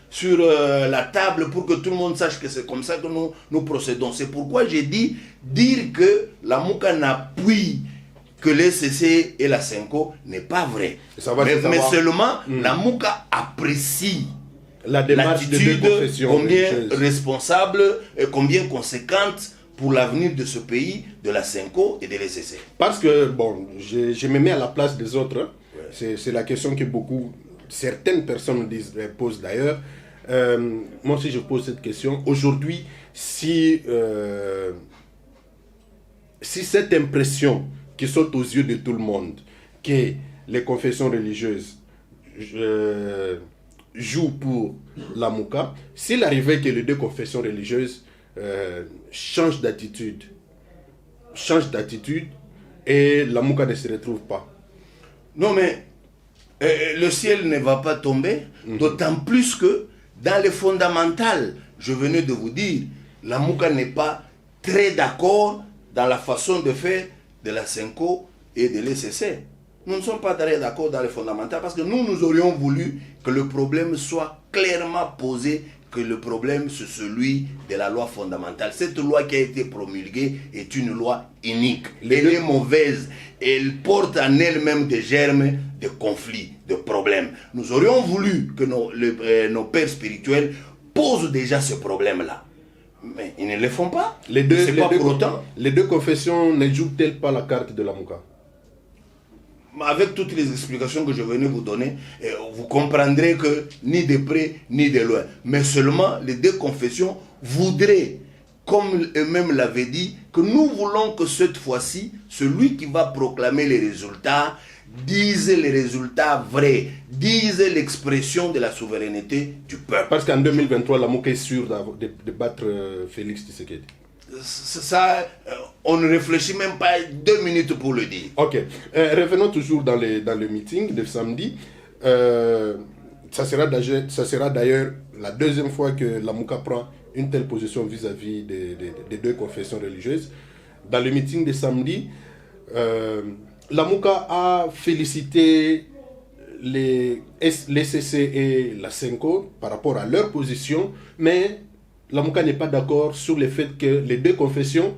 sur la table pour que tout le monde sache que c'est comme ça que nous procédons. C'est pourquoi j'ai dit, dire que la Mouka n'appuie que les CC et la Senko n'est pas vrai. Mais seulement la Mouka apprécie la démarche de deux confessions combien responsable et combien conséquente pour l'avenir de ce pays, de la Senko et de l'ECC. Parce que, bon, je me mets à la place des autres. Ouais. C'est la question que certaines personnes posent d'ailleurs. Moi aussi, je pose cette question. Aujourd'hui, si cette impression qui saute aux yeux de tout le monde, que les confessions religieuses jouent pour la Mouka, s'il arrivait que les deux confessions religieuses changent d'attitude et la Mouka ne se retrouve pas. Non mais le ciel ne va pas tomber, d'autant plus que dans les fondamentales, je venais de vous dire, la Mouka n'est pas très d'accord dans la façon de faire de la Senko et de l'ECC. Nous ne sommes pas très d'accord dans les fondamentales parce que nous aurions voulu que le problème soit clairement posé, que le problème c'est celui de la loi fondamentale. Cette loi qui a été promulguée est une loi unique. Elle est mauvaise. Elle porte en elle-même des germes de conflits, de problèmes. Nous aurions voulu que nos pères spirituels posent déjà ce problème-là. Mais ils ne le font pas. Les deux confessions ne jouent-elles pas la carte de la Mouka? Avec toutes les explications que je venais vous donner, vous comprendrez que ni de près ni de loin. Mais seulement les deux confessions voudraient, comme eux-mêmes l'avaient dit, que nous voulons que cette fois-ci, celui qui va proclamer les résultats, dise les résultats vrais, dise l'expression de la souveraineté du peuple. Parce qu'en 2023, la Mouka est sûre de battre Félix Tshisekedi. Ça, on ne réfléchit même pas 2 minutes pour le dire. Ok. Revenons toujours dans le meeting de samedi. Ça sera d'ailleurs la deuxième fois que la Mouka prend une telle position vis-à-vis des deux confessions religieuses. Dans le meeting de samedi, la Mouka a félicité les CC et la Senko par rapport à leur position, mais la Mouka n'est pas d'accord sur le fait que les deux confessions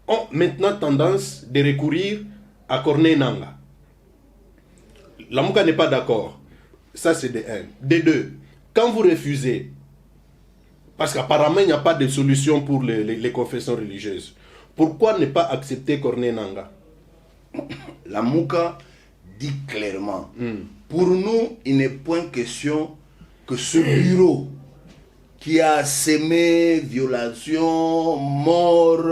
ont maintenant tendance de recourir à Corneille Nangaa. La Mouka n'est pas d'accord. Ça, c'est de un. De deux, quand vous refusez, parce qu'apparemment, il n'y a pas de solution pour les confessions religieuses, pourquoi ne pas accepter Corneille Nangaa? La Mouka dit clairement, pour nous, il n'est point question que ce bureau qui a sémé violation, mort,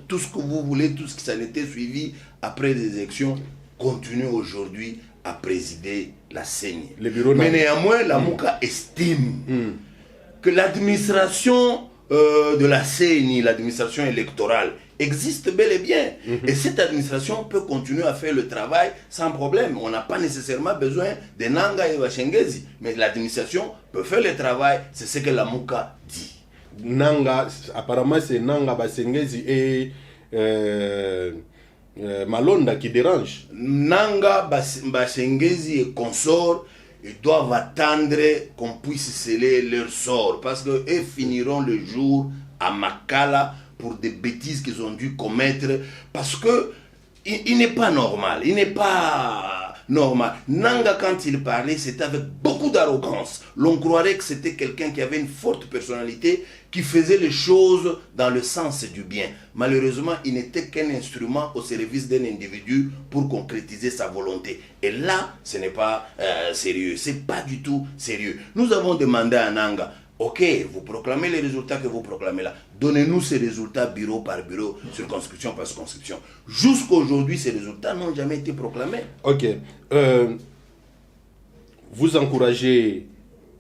tout ce que vous voulez, tout ce qui s'en était suivi après les élections, continue aujourd'hui à présider la CENI. Mais néanmoins, la Mouka estime que l'administration de la CENI, l'administration électorale, existe bel et bien. Et cette administration peut continuer à faire le travail sans problème. On n'a pas nécessairement besoin de Nangaa et Bashengezi. Mais l'administration peut faire le travail. C'est ce que la Mouka dit. Nangaa, apparemment c'est Nangaa, Bashengezi et Malonda qui dérange. Nangaa, Bashengezi et consorts, ils doivent attendre qu'on puisse sceller leur sort. Parce qu'eux finiront le jour à Makala pour des bêtises qu'ils ont dû commettre, parce que il n'est pas normal, il n'est pas normal. Nanga, quand il parlait, c'était avec beaucoup d'arrogance. L'on croirait que c'était quelqu'un qui avait une forte personnalité, qui faisait les choses dans le sens du bien. Malheureusement, il n'était qu'un instrument au service d'un individu pour concrétiser sa volonté. Et là, ce n'est pas sérieux. Ce n'est pas du tout sérieux. Nous avons demandé à Nanga, ok, vous proclamez les résultats que vous proclamez là. Donnez-nous ces résultats bureau par bureau, circonscription par circonscription. Jusqu'à aujourd'hui, ces résultats n'ont jamais été proclamés. Ok. Vous encouragez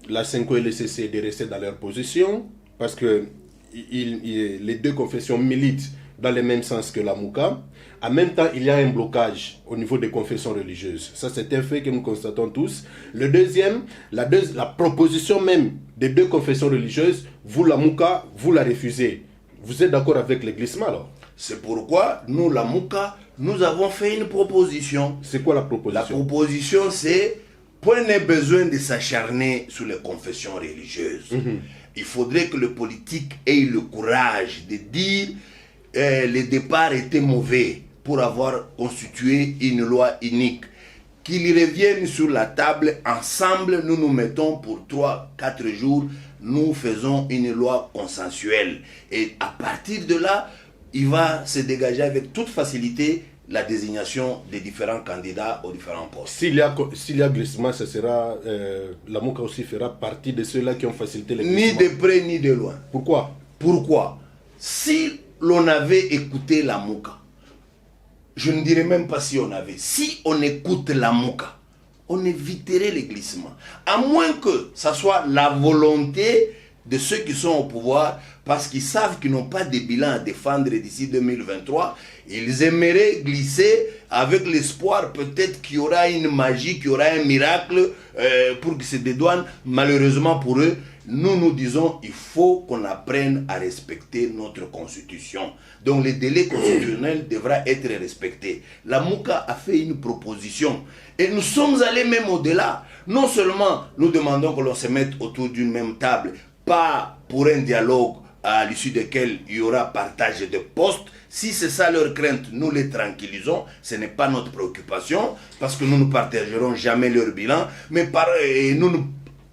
la Senko et le CC de rester dans leur position parce que les deux confessions militent dans le même sens que la Mouka. En même temps, il y a un blocage au niveau des confessions religieuses. Ça, c'est un fait que nous constatons tous. Le deuxième, la proposition même des deux confessions religieuses, vous, la Mouka, vous la refusez. Vous êtes d'accord avec le glissement, alors? C'est pourquoi, nous, la Mouka, nous avons fait une proposition. C'est quoi la proposition? La proposition, c'est, point n'est besoin de s'acharner sur les confessions religieuses. Il faudrait que le politique ait le courage de dire le départ était mauvais pour avoir constitué une loi unique. Qu'ils reviennent sur la table, ensemble, nous nous mettons pour 3-4 jours, nous faisons une loi consensuelle. Et à partir de là, il va se dégager avec toute facilité la désignation des différents candidats aux différents postes. S'il y a glissement, ce sera, la Mouka aussi fera partie de ceux-là qui ont facilité les glissements. Ni de près ni de loin. Pourquoi? Pourquoi? Si l'on avait écouté la Mouka, je ne dirais même pas si on avait, si on écoute la Mouka, on éviterait les glissements. À moins que ça soit la volonté de ceux qui sont au pouvoir, parce qu'ils savent qu'ils n'ont pas de bilan à défendre d'ici 2023, ils aimeraient glisser avec l'espoir peut-être qu'il y aura une magie, qu'il y aura un miracle pour qu'ils se dédouanent. Malheureusement pour eux, nous disons il faut qu'on apprenne à respecter notre constitution. Donc le délai constitutionnel devra être respecté. La Mouka a fait une proposition et nous sommes allés même au-delà. Non seulement nous demandons que l'on se mette autour d'une même table, pas pour un dialogue à l'issue duquel il y aura partage de postes. Si c'est ça leur crainte, nous les tranquillisons. Ce n'est pas notre préoccupation parce que nous ne partagerons jamais leur bilan, mais nous ne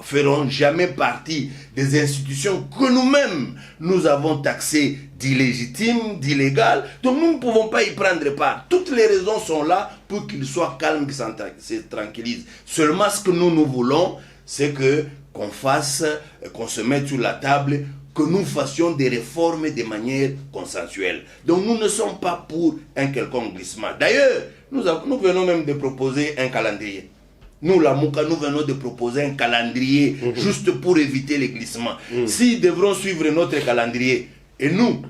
ferons jamais partie des institutions que nous-mêmes nous avons taxées d'illégitimes, d'illégales. Donc nous ne pouvons pas y prendre part. Toutes les raisons sont là pour qu'ils soient calmes, qu'ils se tranquillisent. Seulement ce que nous voulons, c'est qu'on se mette sur la table, que nous fassions des réformes de manière consensuelle. Donc nous ne sommes pas pour un quelconque glissement. D'ailleurs, nous venons même de proposer un calendrier. Nous, la Mouka, nous venons de proposer un calendrier juste pour éviter les glissements. S'ils devront suivre notre calendrier, et nous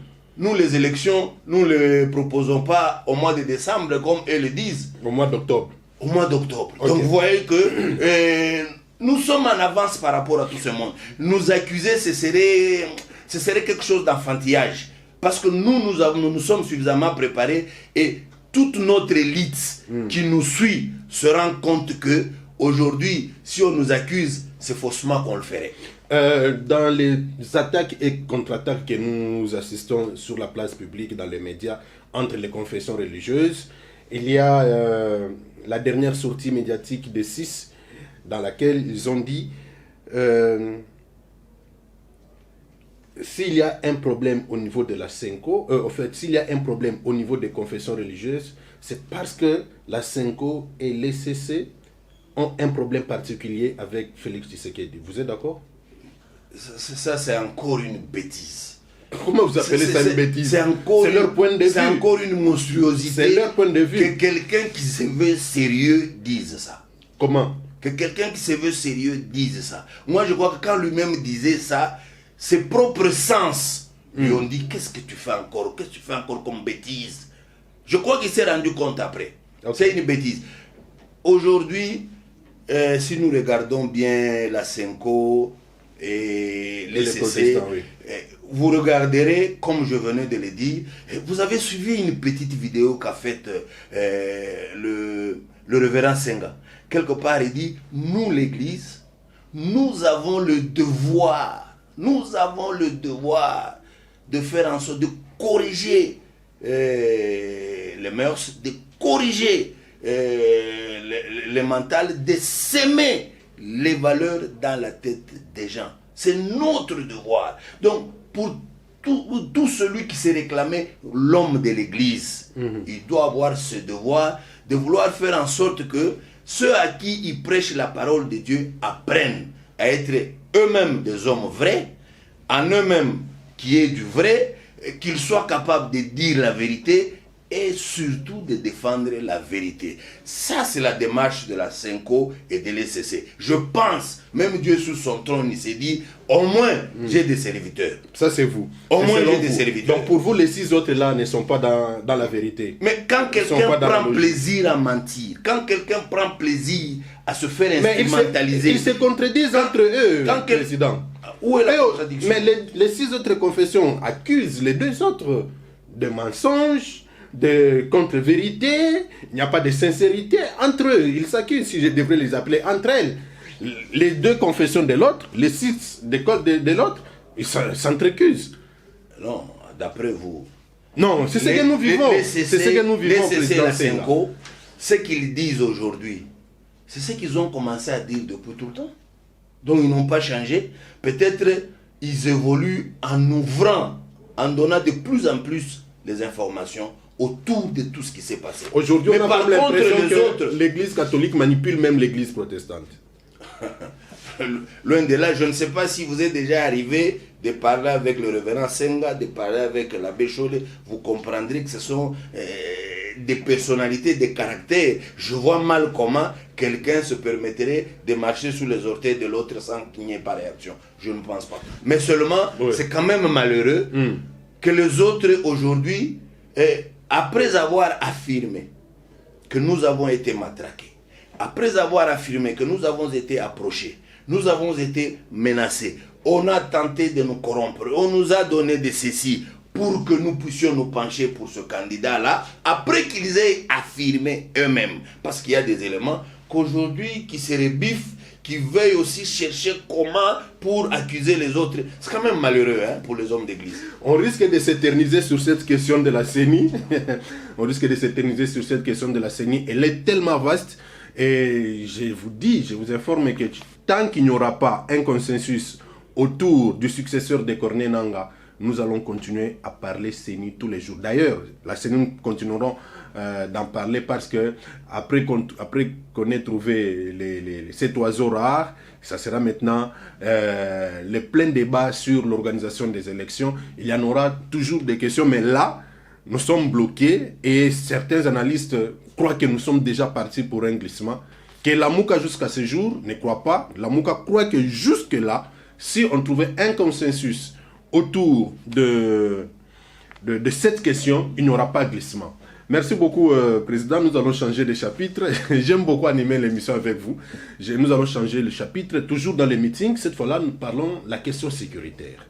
les élections, nous ne les proposons pas au mois de décembre comme eux le disent. Au mois d'octobre. Au mois d'octobre. Okay. Donc vous voyez que nous sommes en avance par rapport à tout ce monde. Nous accuser, ce serait quelque chose d'enfantillage. Parce que nous sommes suffisamment préparés et toute notre élite qui nous suit se rend compte que aujourd'hui, si on nous accuse, c'est faussement qu'on le ferait. Dans les attaques et contre-attaques que nous assistons sur la place publique, dans les médias, entre les confessions religieuses, il y a la dernière sortie médiatique de 6 dans laquelle ils ont dit s'il y a un problème au niveau de la Senko, en fait, s'il y a un problème au niveau des confessions religieuses, c'est parce que la Senko et les CC ont un problème particulier avec Félix Tshisekedi. Vous êtes d'accord? Ça, c'est encore une bêtise. Comment vous appelez ça une bêtise? C'est leur point de vue. C'est encore une monstruosité. C'est leur point de vue. Que quelqu'un qui se veut sérieux dise ça. Comment? Que quelqu'un qui se veut sérieux dise ça. Moi, je crois que quand lui-même disait ça, ses propres sens lui ont dit, qu'est-ce que tu fais encore? Qu'est-ce que tu fais encore comme bêtise? Je crois qu'il s'est rendu compte après. Okay. C'est une bêtise. Aujourd'hui, si nous regardons bien la Senko et les CC, oui. Vous regarderez, comme je venais de le dire, vous avez suivi une petite vidéo qu'a faite le révérend Senga. Quelque part, il dit, nous l'église, nous avons le devoir de faire en sorte de corriger les mœurs, de corriger le mental, de s'aimer les valeurs dans la tête des gens. C'est notre devoir. Donc, pour tout celui qui s'est réclamé l'homme de l'Église, il doit avoir ce devoir de vouloir faire en sorte que ceux à qui il prêche la parole de Dieu apprennent à être eux-mêmes des hommes vrais, en eux-mêmes qui est du vrai, qu'ils soient capables de dire la vérité et surtout de défendre la vérité. Ça, c'est la démarche de la Senko et de l'ECC. Je pense, même Dieu sous son trône, il s'est dit, au moins, j'ai des serviteurs. Ça, c'est vous. Au moins, j'ai des serviteurs. Donc, pour vous, les 6 autres-là ne sont pas dans la vérité. Mais quand quelqu'un prend plaisir à mentir, quand quelqu'un prend plaisir à se faire instrumentaliser... Ils se contredisent entre eux, président. Où est la contradiction? Mais les 6 autres confessions accusent les 2 autres de mensonges, de contre-vérité, il n'y a pas de sincérité entre eux. Ils s'accusent, si je devrais les appeler, entre elles. Les 2 confessions de l'autre, les 6 des codes de l'autre, ils s'entrecusent. Non, d'après vous. Non, c'est ce que nous vivons. C'est ce que nous vivons, président Senko. Ce qu'ils disent aujourd'hui, c'est ce qu'ils ont commencé à dire depuis tout le temps. Donc ils n'ont pas changé. Peut-être ils évoluent en ouvrant, en donnant de plus en plus les informations autour de tout ce qui s'est passé. Aujourd'hui, on a l'impression que l'Église catholique manipule même l'Église protestante. Loin de là, je ne sais pas si vous êtes déjà arrivé de parler avec le révérend Senga, de parler avec l'abbé Chollet, vous comprendrez que ce sont des personnalités, des caractères. Je vois mal comment quelqu'un se permettrait de marcher sous les orteils de l'autre sans qu'il n'y ait pas de réaction. Je ne pense pas. Mais seulement, c'est quand même malheureux que les autres aujourd'hui, après avoir affirmé que nous avons été matraqués, après avoir affirmé que nous avons été approchés, nous avons été menacés, on a tenté de nous corrompre, on nous a donné de ceci pour que nous puissions nous pencher pour ce candidat-là, après qu'ils aient affirmé eux-mêmes. Parce qu'il y a des éléments qu'aujourd'hui qui se rebiffent, qui veuillent aussi chercher comment pour accuser les autres. C'est quand même malheureux pour les hommes d'église. On risque de s'éterniser sur cette question de la CENI. On risque de s'éterniser sur cette question de la CENI. Elle est tellement vaste. Et je vous dis, je vous informe que tant qu'il n'y aura pas un consensus autour du successeur de Corneille Nangaa, nous allons continuer à parler CENI tous les jours. D'ailleurs, la CENI, nous continuerons d'en parler parce que après qu'on ait trouvé cet oiseau rare, ça sera maintenant le plein débat sur l'organisation des élections. Il y en aura toujours des questions, mais là, nous sommes bloqués et certains analystes croient que nous sommes déjà partis pour un glissement. Que la Mouka jusqu'à ce jour ne croit pas. La Mouka croit que jusque-là, si on trouvait un consensus autour de cette question, il n'y aura pas de glissement. Merci beaucoup, Président. Nous allons changer de chapitre. J'aime beaucoup animer l'émission avec vous. Nous allons changer le chapitre. Toujours dans les meetings, cette fois-là, nous parlons de la question sécuritaire.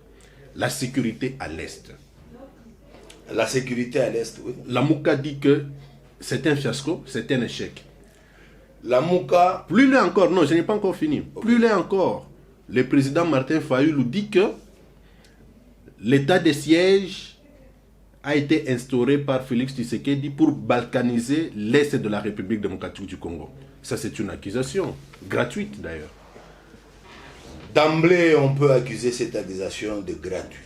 La sécurité à l'Est. La sécurité à l'Est, oui. La Mouka dit que c'est un fiasco, c'est un échec. La Mouka... Plus loin encore, non, je n'ai pas encore fini. Okay. Plus loin encore, le président Martin Fayulu dit que l'état de siège a été instauré par Félix Tshisekedi pour balkaniser l'Est de la République démocratique du Congo. Ça, c'est une accusation, gratuite d'ailleurs. D'emblée, on peut accuser cette accusation de gratuit.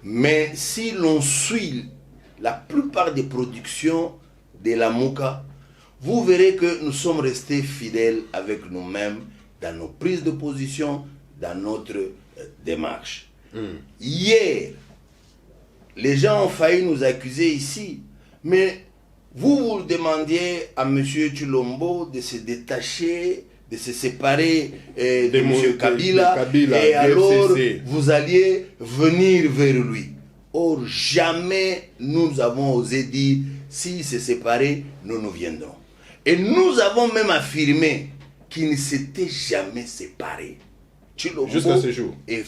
Mais si l'on suit la plupart des productions de la Mouka, vous verrez que nous sommes restés fidèles avec nous-mêmes dans nos prises de position, dans notre démarche. Hier, les gens ont failli nous accuser ici, mais vous demandiez à M. Chilombo de se détacher, de se séparer de M. Kabila, et alors vous alliez venir vers lui. Or, jamais nous avons osé dire, s'il s'est séparé, nous viendrons. Et nous avons même affirmé qu'ils ne s'étaient jamais séparés. Jusqu'à ce jour. Et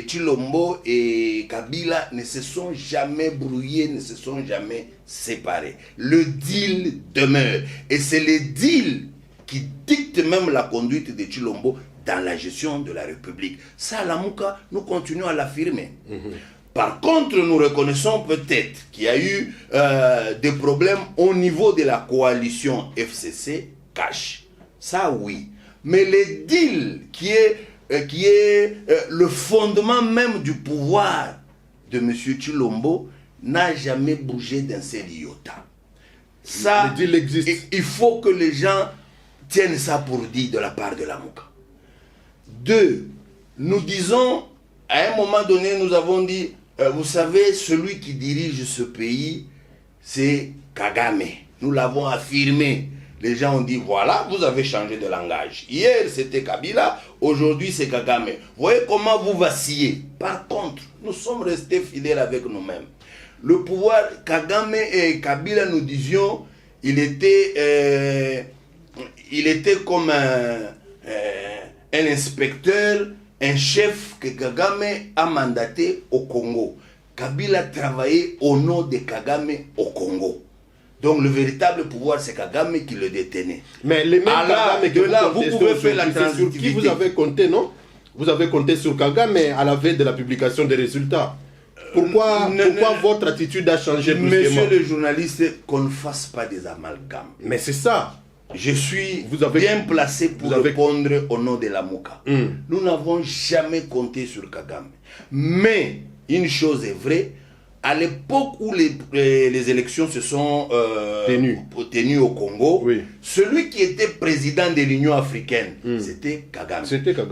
Chilombo et Kabila ne se sont jamais brouillés, ne se sont jamais séparés. Le deal demeure. Et c'est le deal qui dicte même la conduite de Chilombo dans la gestion de la République. Ça, la Mouka, nous continuons à l'affirmer. Par contre, nous reconnaissons peut-être qu'il y a eu des problèmes au niveau de la coalition FCC cash. Ça, oui. Mais les deals qui est le fondement même du pouvoir de M. Tshilombo n'a jamais bougé d'un seul iota. Ça, le deal existe. Il faut que les gens tiennent ça pour dit de la part de la Mouka. 2, nous disons, à un moment donné, nous avons dit, vous savez, celui qui dirige ce pays, c'est Kagame. Nous l'avons affirmé. Les gens ont dit, voilà, vous avez changé de langage. Hier, c'était Kabila, aujourd'hui, c'est Kagame. Vous voyez comment vous vacillez. Par contre, nous sommes restés fidèles avec nous-mêmes. Le pouvoir, Kagame et Kabila, nous disions, il était comme un inspecteur, un chef que Kagame a mandaté au Congo. Kabila travaillait au nom de Kagame au Congo. Donc le véritable pouvoir, c'est Kagame qui le détenait. Mais les mêmes Kagame que vous pouvez faire la transitivité. Sur qui vous avez compté, non? Vous avez compté sur Kagame à la veille de la publication des résultats. Pourquoi votre attitude a changé brusquement? Monsieur le journaliste, qu'on ne fasse pas des amalgames. Mais c'est ça. Je suis bien placé pour répondre au nom de la Mouka. Nous n'avons jamais compté sur Kagame. Mais une chose est vraie, à l'époque où les élections se sont tenues au Congo, oui, celui qui était président de l'Union africaine, c'était Kagame.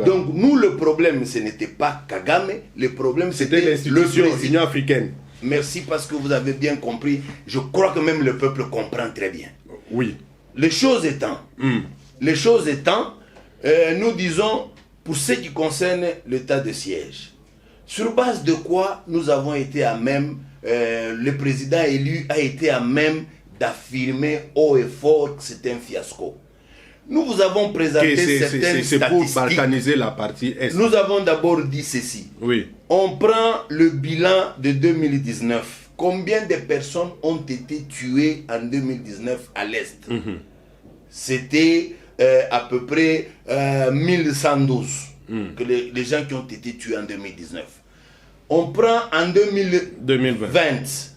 Donc nous, le problème, ce n'était pas Kagame, le problème, c'était l'institution de l'Union africaine. Merci, parce que vous avez bien compris. Je crois que même le peuple comprend très bien. Oui. Les choses étant, nous disons, pour ce qui concerne l'état de siège, sur base de quoi nous avons été à même, le président élu a été à même d'affirmer haut et fort que c'est un fiasco. Nous vous avons présenté certaines statistiques. C'est pour balkaniser la partie Est. Nous avons d'abord dit ceci. Oui. On prend le bilan de 2019. Combien de personnes ont été tuées en 2019 à l'Est? C'était à peu près 1112 que les gens qui ont été tués en 2019. On prend en 2020,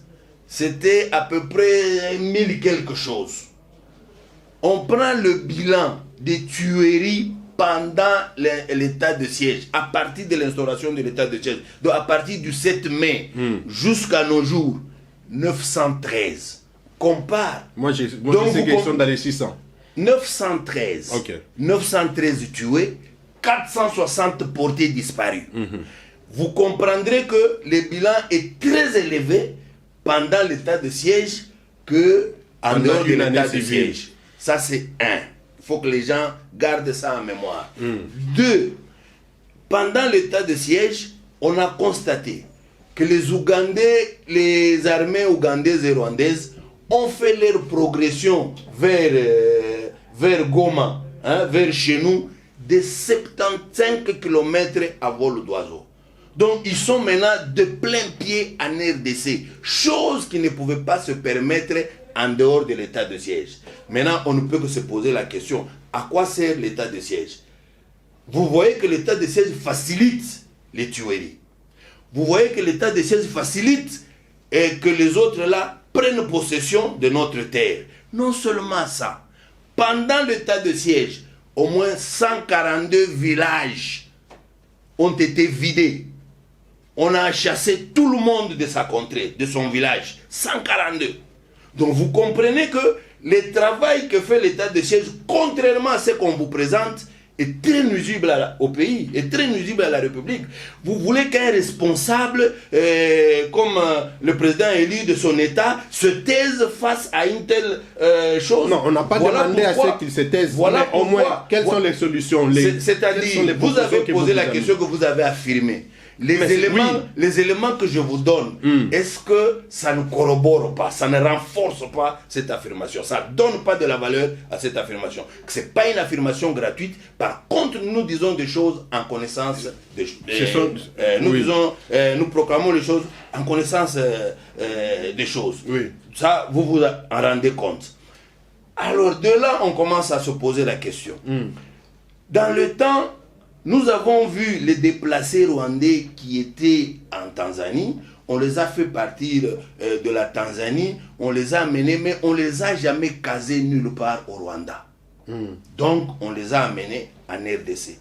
c'était à peu près 1000 quelque chose. On prend le bilan des tueries pendant l'état de siège, à partir de l'instauration de l'état de siège, donc à partir du 7 mai jusqu'à nos jours, 913. Compare. Moi, je sais qu'ils sont dans les 600. 913. Okay. 913 tués, 460 portés disparus. Vous comprendrez que le bilan est très élevé pendant l'état de siège que en dehors de l'état de siège. Ça, c'est un. Il faut que les gens gardent ça en mémoire. 2. Pendant l'état de siège, on a constaté que les Ougandais, les armées ougandaises et rwandaises ont fait leur progression vers Goma, vers chez nous, de 75 km à vol d'oiseau. Donc ils sont maintenant de plein pied en RDC, chose qui ne pouvait pas se permettre en dehors de l'état de siège. Maintenant, on ne peut que se poser la question, à quoi sert l'état de siège? Vous voyez que l'état de siège facilite les tueries. Vous voyez que l'état de siège facilite et que les autres là prennent possession de notre terre. Non seulement ça, pendant l'état de siège, au moins 142 villages ont été vidés. On a chassé tout le monde de sa contrée, de son village. 142. Donc vous comprenez que le travail que fait l'état de siège, contrairement à ce qu'on vous présente, est très nuisible au pays, est très nuisible à la République. Vous voulez qu'un responsable, comme le président élu de son État, se taise face à une telle chose? Non, on n'a pas demandé à ce qu'il se taise. Voilà au moins, quelles sont les solutions? C'est-à-dire, vous avez posé la question que vous avez affirmée. Les éléments que je vous donne, est-ce que ça ne corrobore pas, ça ne renforce pas cette affirmation? Ça ne donne pas de la valeur à cette affirmation. Ce n'est pas une affirmation gratuite. Par contre, nous disons des choses en connaissance nous proclamons les choses en connaissance des choses. Oui. Ça, vous vous en rendez compte. Alors, de là, on commence à se poser la question. Dans le temps, nous avons vu les déplacés rwandais qui étaient en Tanzanie. On les a fait partir de la Tanzanie. On les a amenés, mais on ne les a jamais casés nulle part au Rwanda. Donc, on les a amenés en RDC.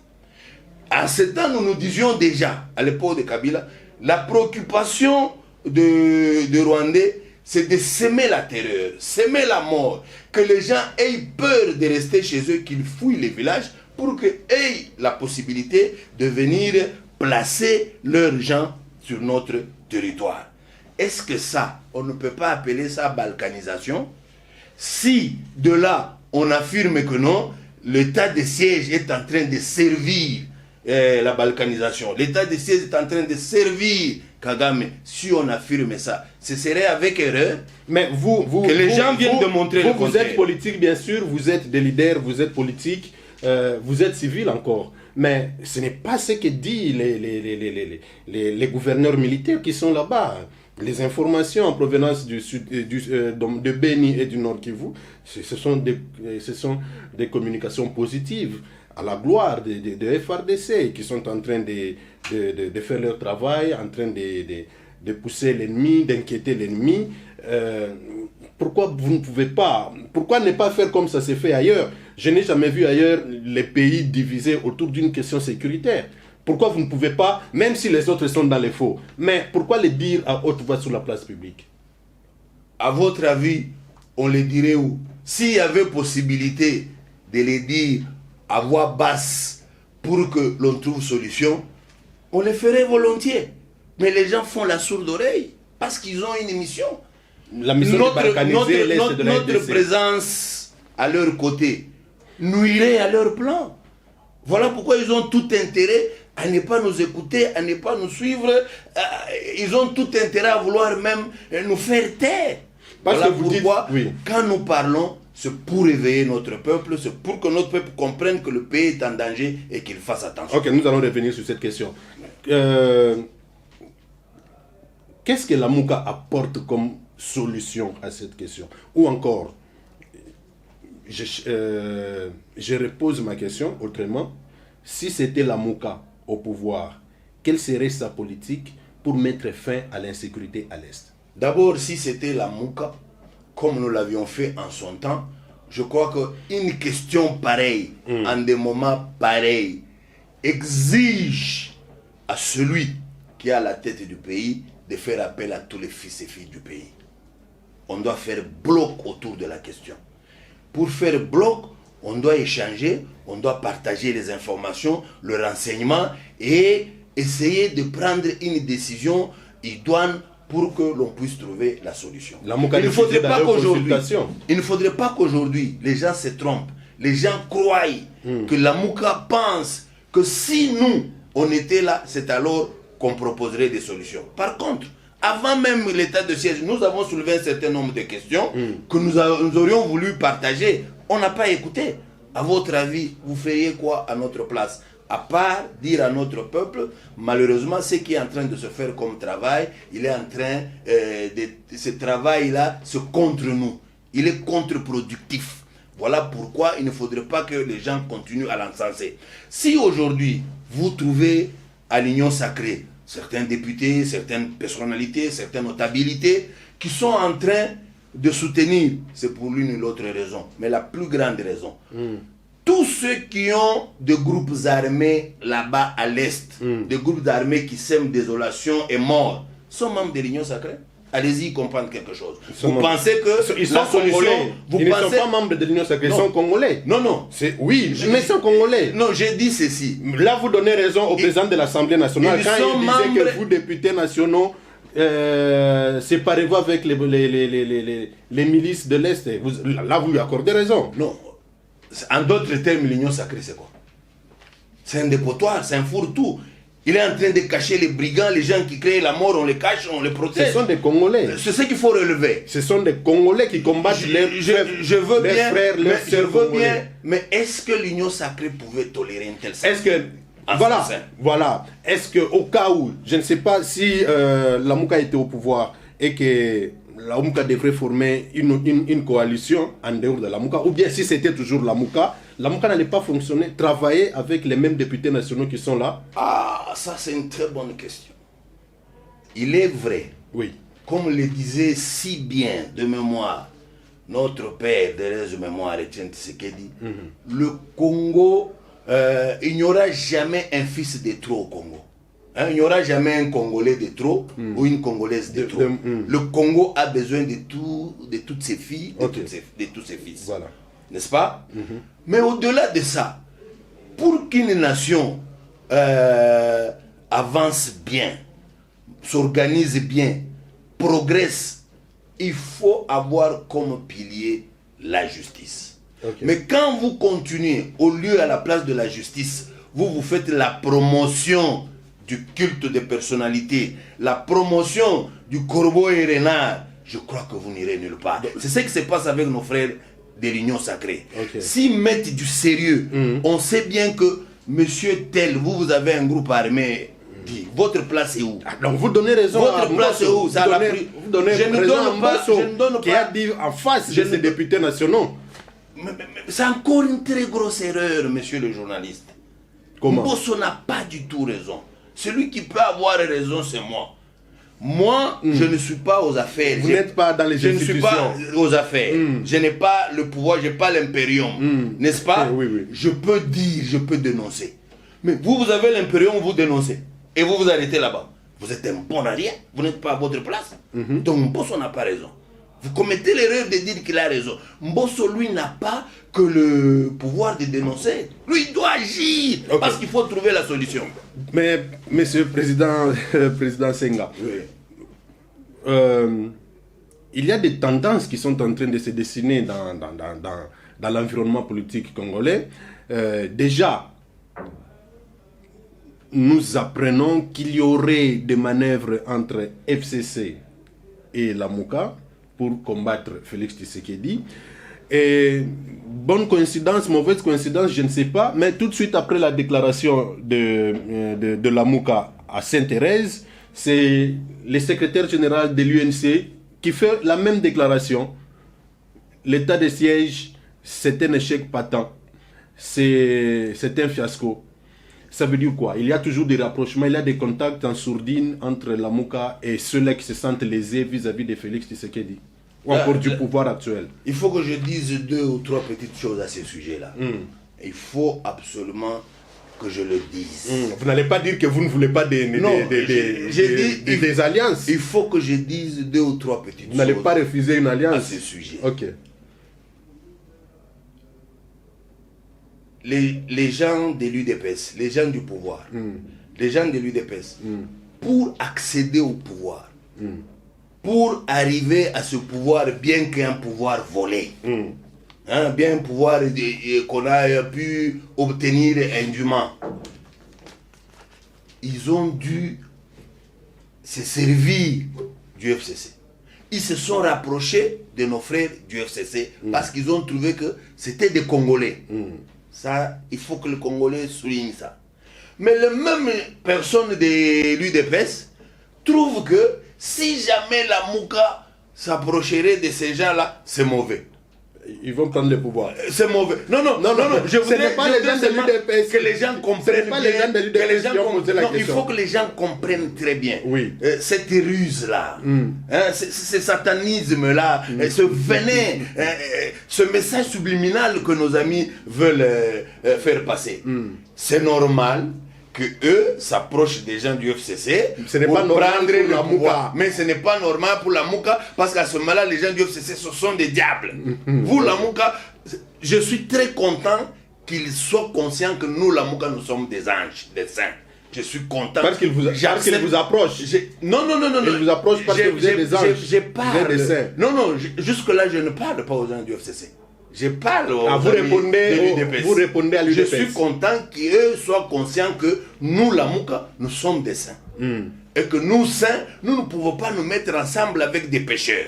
En ce temps, nous nous disions déjà, à l'époque de Kabila, la préoccupation de Rwandais, c'est de semer la terreur, semer la mort, que les gens aient peur de rester chez eux, qu'ils fouillent les villages, pour qu'ils aient la possibilité de venir placer leurs gens sur notre territoire. Est-ce que ça, on ne peut pas appeler ça balkanisation? Si de là, on affirme que non, l'état de siège est en train de servir la balkanisation. L'état de siège est en train de servir Kagame. Si on affirme ça, ce serait avec erreur. Mais vous que les gens viennent de montrer le contraire. Vous êtes politique, bien sûr, vous êtes des leaders, vous êtes politique, vous êtes civil encore. Mais ce n'est pas ce que disent les gouverneurs militaires qui sont là-bas. Les informations en provenance de Beni et du Nord Kivu, ce sont des communications positives à la gloire de FARDC qui sont en train de faire leur travail, en train de pousser l'ennemi, d'inquiéter l'ennemi. Pourquoi vous ne pouvez pas, pourquoi ne pas faire comme ça s'est fait ailleurs? Je n'ai jamais vu ailleurs les pays divisés autour d'une question sécuritaire. Pourquoi vous ne pouvez pas, même si les autres sont dans les faux, mais pourquoi les dire à haute voix sur la place publique? À votre avis, on les dirait où? S'il y avait possibilité de les dire à voix basse pour que l'on trouve solution, on les ferait volontiers. Mais les gens font la sourde oreille parce qu'ils ont une mission. La mission de balkaniser l'Est de la RDC. Notre présence à leur côté nuirait à leur plan. Voilà pourquoi ils ont tout intérêt à ne pas nous écouter, à ne pas nous suivre. Ils ont tout intérêt à vouloir même nous faire taire. Parce voilà que vous pourquoi, dites, oui. Quand nous parlons, c'est pour réveiller notre peuple, c'est pour que notre peuple comprenne que le pays est en danger et qu'il fasse attention. Ok, nous allons revenir sur cette question. Qu'est-ce que la Mouka apporte comme solution à cette question? Ou encore, je repose ma question autrement. Si c'était la Mouka au pouvoir, quelle serait sa politique pour mettre fin à l'insécurité à l'Est? D'abord, si c'était la Mouka, comme nous l'avions fait en son temps, je crois qu'une question pareille, en des moments pareils, exige à celui qui est à la tête du pays de faire appel à tous les fils et filles du pays. On doit faire bloc autour de la question. Pour faire bloc, on doit échanger, on doit partager les informations, le renseignement et essayer de prendre une décision idoine pour que l'on puisse trouver la solution. Il ne faudrait pas qu'aujourd'hui les gens se trompent. Les gens croient que la Mouka pense que si nous, on était là, c'est alors qu'on proposerait des solutions. Par contre, avant même l'état de siège, nous avons soulevé un certain nombre de questions que nous aurions voulu partager. On n'a pas écouté. À votre avis, vous feriez quoi à notre place? À part dire à notre peuple, malheureusement, ce qui est en train de se faire comme travail, il est en train ce travail-là, c'est contre nous. Il est contre-productif. Voilà pourquoi il ne faudrait pas que les gens continuent à l'encenser. Si aujourd'hui, vous trouvez à l'Union sacrée certains députés, certaines personnalités, certaines notabilités qui sont en train de soutenir, c'est pour l'une ou l'autre raison, mais la plus grande raison. Tous ceux qui ont des groupes armés là-bas à l'Est, des groupes armés qui sèment désolation et mort, sont membres de l'Union sacrée. Allez-y comprendre quelque chose. Vous pensez que ils sont congolais. Ils ne sont pas membres de l'Union sacrée, ils sont congolais. Non. Oui, mais ils sont congolais. Non, j'ai dit ceci. Là, vous donnez raison au président de l'Assemblée nationale quand il disait que vous, députés nationaux, séparez-vous avec les milices de l'Est. Là, vous lui accordez raison. Non. En d'autres termes, l'Union sacrée, c'est quoi? C'est un dépotoir, c'est un fourre-tout. Il est en train de cacher les brigands, les gens qui créent la mort, on les cache, on les protège. Ce sont des Congolais. C'est ce qu'il faut relever. Ce sont des Congolais qui combattent leurs frères, leurs sœurs congolais. Mais est-ce que l'Union sacrée pouvait tolérer une telle situation? Est-ce que... Voilà. Est-ce que au cas où, je ne sais pas si la Mouka était au pouvoir et que la Mouka devrait former une coalition en dehors de la Mouka, ou bien si c'était toujours la Mouka n'allait pas fonctionner, travailler avec les mêmes députés nationaux qui sont là? Ah, ça c'est une très bonne question. Il est vrai, oui, comme le disait si bien de mémoire notre père, de mémoire, Etienne Tshisekedi, le Congo, il n'y aura jamais un fils de trop au Congo. Hein, il n'y aura jamais un Congolais de trop ou une Congolaise de trop. Le Congo a besoin de toutes ses filles, de tous ses fils. Voilà. N'est-ce pas? Mais au-delà de ça, pour qu'une nation avance bien, s'organise bien, progresse, il faut avoir comme pilier la justice. Mais quand vous continuez, au lieu à la place de la justice, vous faites la promotion du culte des personnalités, la promotion du corbeau et renard, je crois que vous n'irez nulle part. C'est ce qui se passe avec nos frères de l'Union Sacrée. S'ils mettent du sérieux, on sait bien que monsieur tel, vous avez un groupe armé, dit, votre place est où? Donc vous donnez raison votre à place est où? Ça vous donnez je ne raison donne pas, je ne donne qui pas. a dit en face de ces députés nationaux. Mais c'est encore une très grosse erreur, monsieur le journaliste. Comment? Mbosso n'a pas du tout raison. Celui qui peut avoir raison, c'est moi. Moi, je ne suis pas aux affaires. Vous n'êtes pas dans les institutions. Je ne suis pas aux affaires. Je n'ai pas le pouvoir, je n'ai pas l'impérium. N'est-ce pas? Oui. Je peux dire, je peux dénoncer. Mais vous avez l'impérium, vous dénoncez. Et vous vous arrêtez là-bas. Vous êtes un bon à rien. Vous n'êtes pas à votre place. Donc Mbosso n'a pas raison. Vous commettez l'erreur de dire qu'il a raison. Mbosso, lui, n'a pas que le pouvoir de dénoncer. Lui, il doit agir. Parce qu'il faut trouver la solution. Mais, monsieur le président Senga, il y a des tendances qui sont en train de se dessiner dans l'environnement politique congolais. Déjà, nous apprenons qu'il y aurait des manœuvres entre FCC et la Mouka pour combattre Félix Tshisekedi. Et bonne coïncidence, mauvaise coïncidence, je ne sais pas, mais tout de suite après la déclaration de la Mouka à Sainte-Thérèse, c'est le secrétaire général de l'UNC qui fait la même déclaration. L'état de siège, c'est un échec patent, c'est un fiasco. Ça veut dire quoi? Il y a toujours des rapprochements, il y a des contacts en sourdine entre la Mouka et ceux-là qui se sentent lésés vis-à-vis de Félix Tshisekedi, ou encore du pouvoir actuel. Il faut que je dise 2 ou 3 petites choses à ce sujet-là. Il faut absolument que je le dise. Vous n'allez pas dire que vous ne voulez pas des alliances. Il faut que je dise 2 ou 3 petites choses. Vous n'allez pas refuser une alliance à ce sujet. Ok. Les gens de l'UDPS, les gens du pouvoir, les gens de l'UDPS, pour accéder au pouvoir, pour arriver à ce pouvoir, bien qu'un pouvoir volé, bien un pouvoir qu'on a pu obtenir indûment, ils ont dû se servir du FCC. Ils se sont rapprochés de nos frères du FCC parce qu'ils ont trouvé que c'était des Congolais. Ça, il faut que le Congolais souligne ça. Mais les mêmes personnes de l'UDPS trouvent que si jamais la Mouka s'approcherait de ces gens-là, c'est mauvais. Ils vont prendre le pouvoir. C'est mauvais. Non. Ce n'est pas les gens de l'UDPS. Que les gens comprennent bien. Il faut que les gens comprennent très bien. Oui. Cette ruse-là, ce satanisme-là, ce venin, ce message subliminal que nos amis veulent faire passer. C'est normal que eux s'approchent des gens du FCC pour prendre le pouvoir. Mais ce n'est pas normal pour la Mouka, parce qu'à ce moment-là, les gens du FCC, ce sont des diables. Vous, la Mouka, je suis très content qu'ils soient conscients que nous, la Mouka, nous sommes des anges, des saints. Je suis content. Parce qu'ils vous approchent. Non. Ils vous approchent parce que vous êtes des anges. Je parle. Vous êtes des saints. Non, jusque-là, je ne parle pas aux gens du FCC. Je parle vous répondez à l'UDPS. Je suis content qu'eux soient conscients que nous, la Mouka, nous sommes des saints. Et que nous, saints, nous ne pouvons pas nous mettre ensemble avec des pécheurs,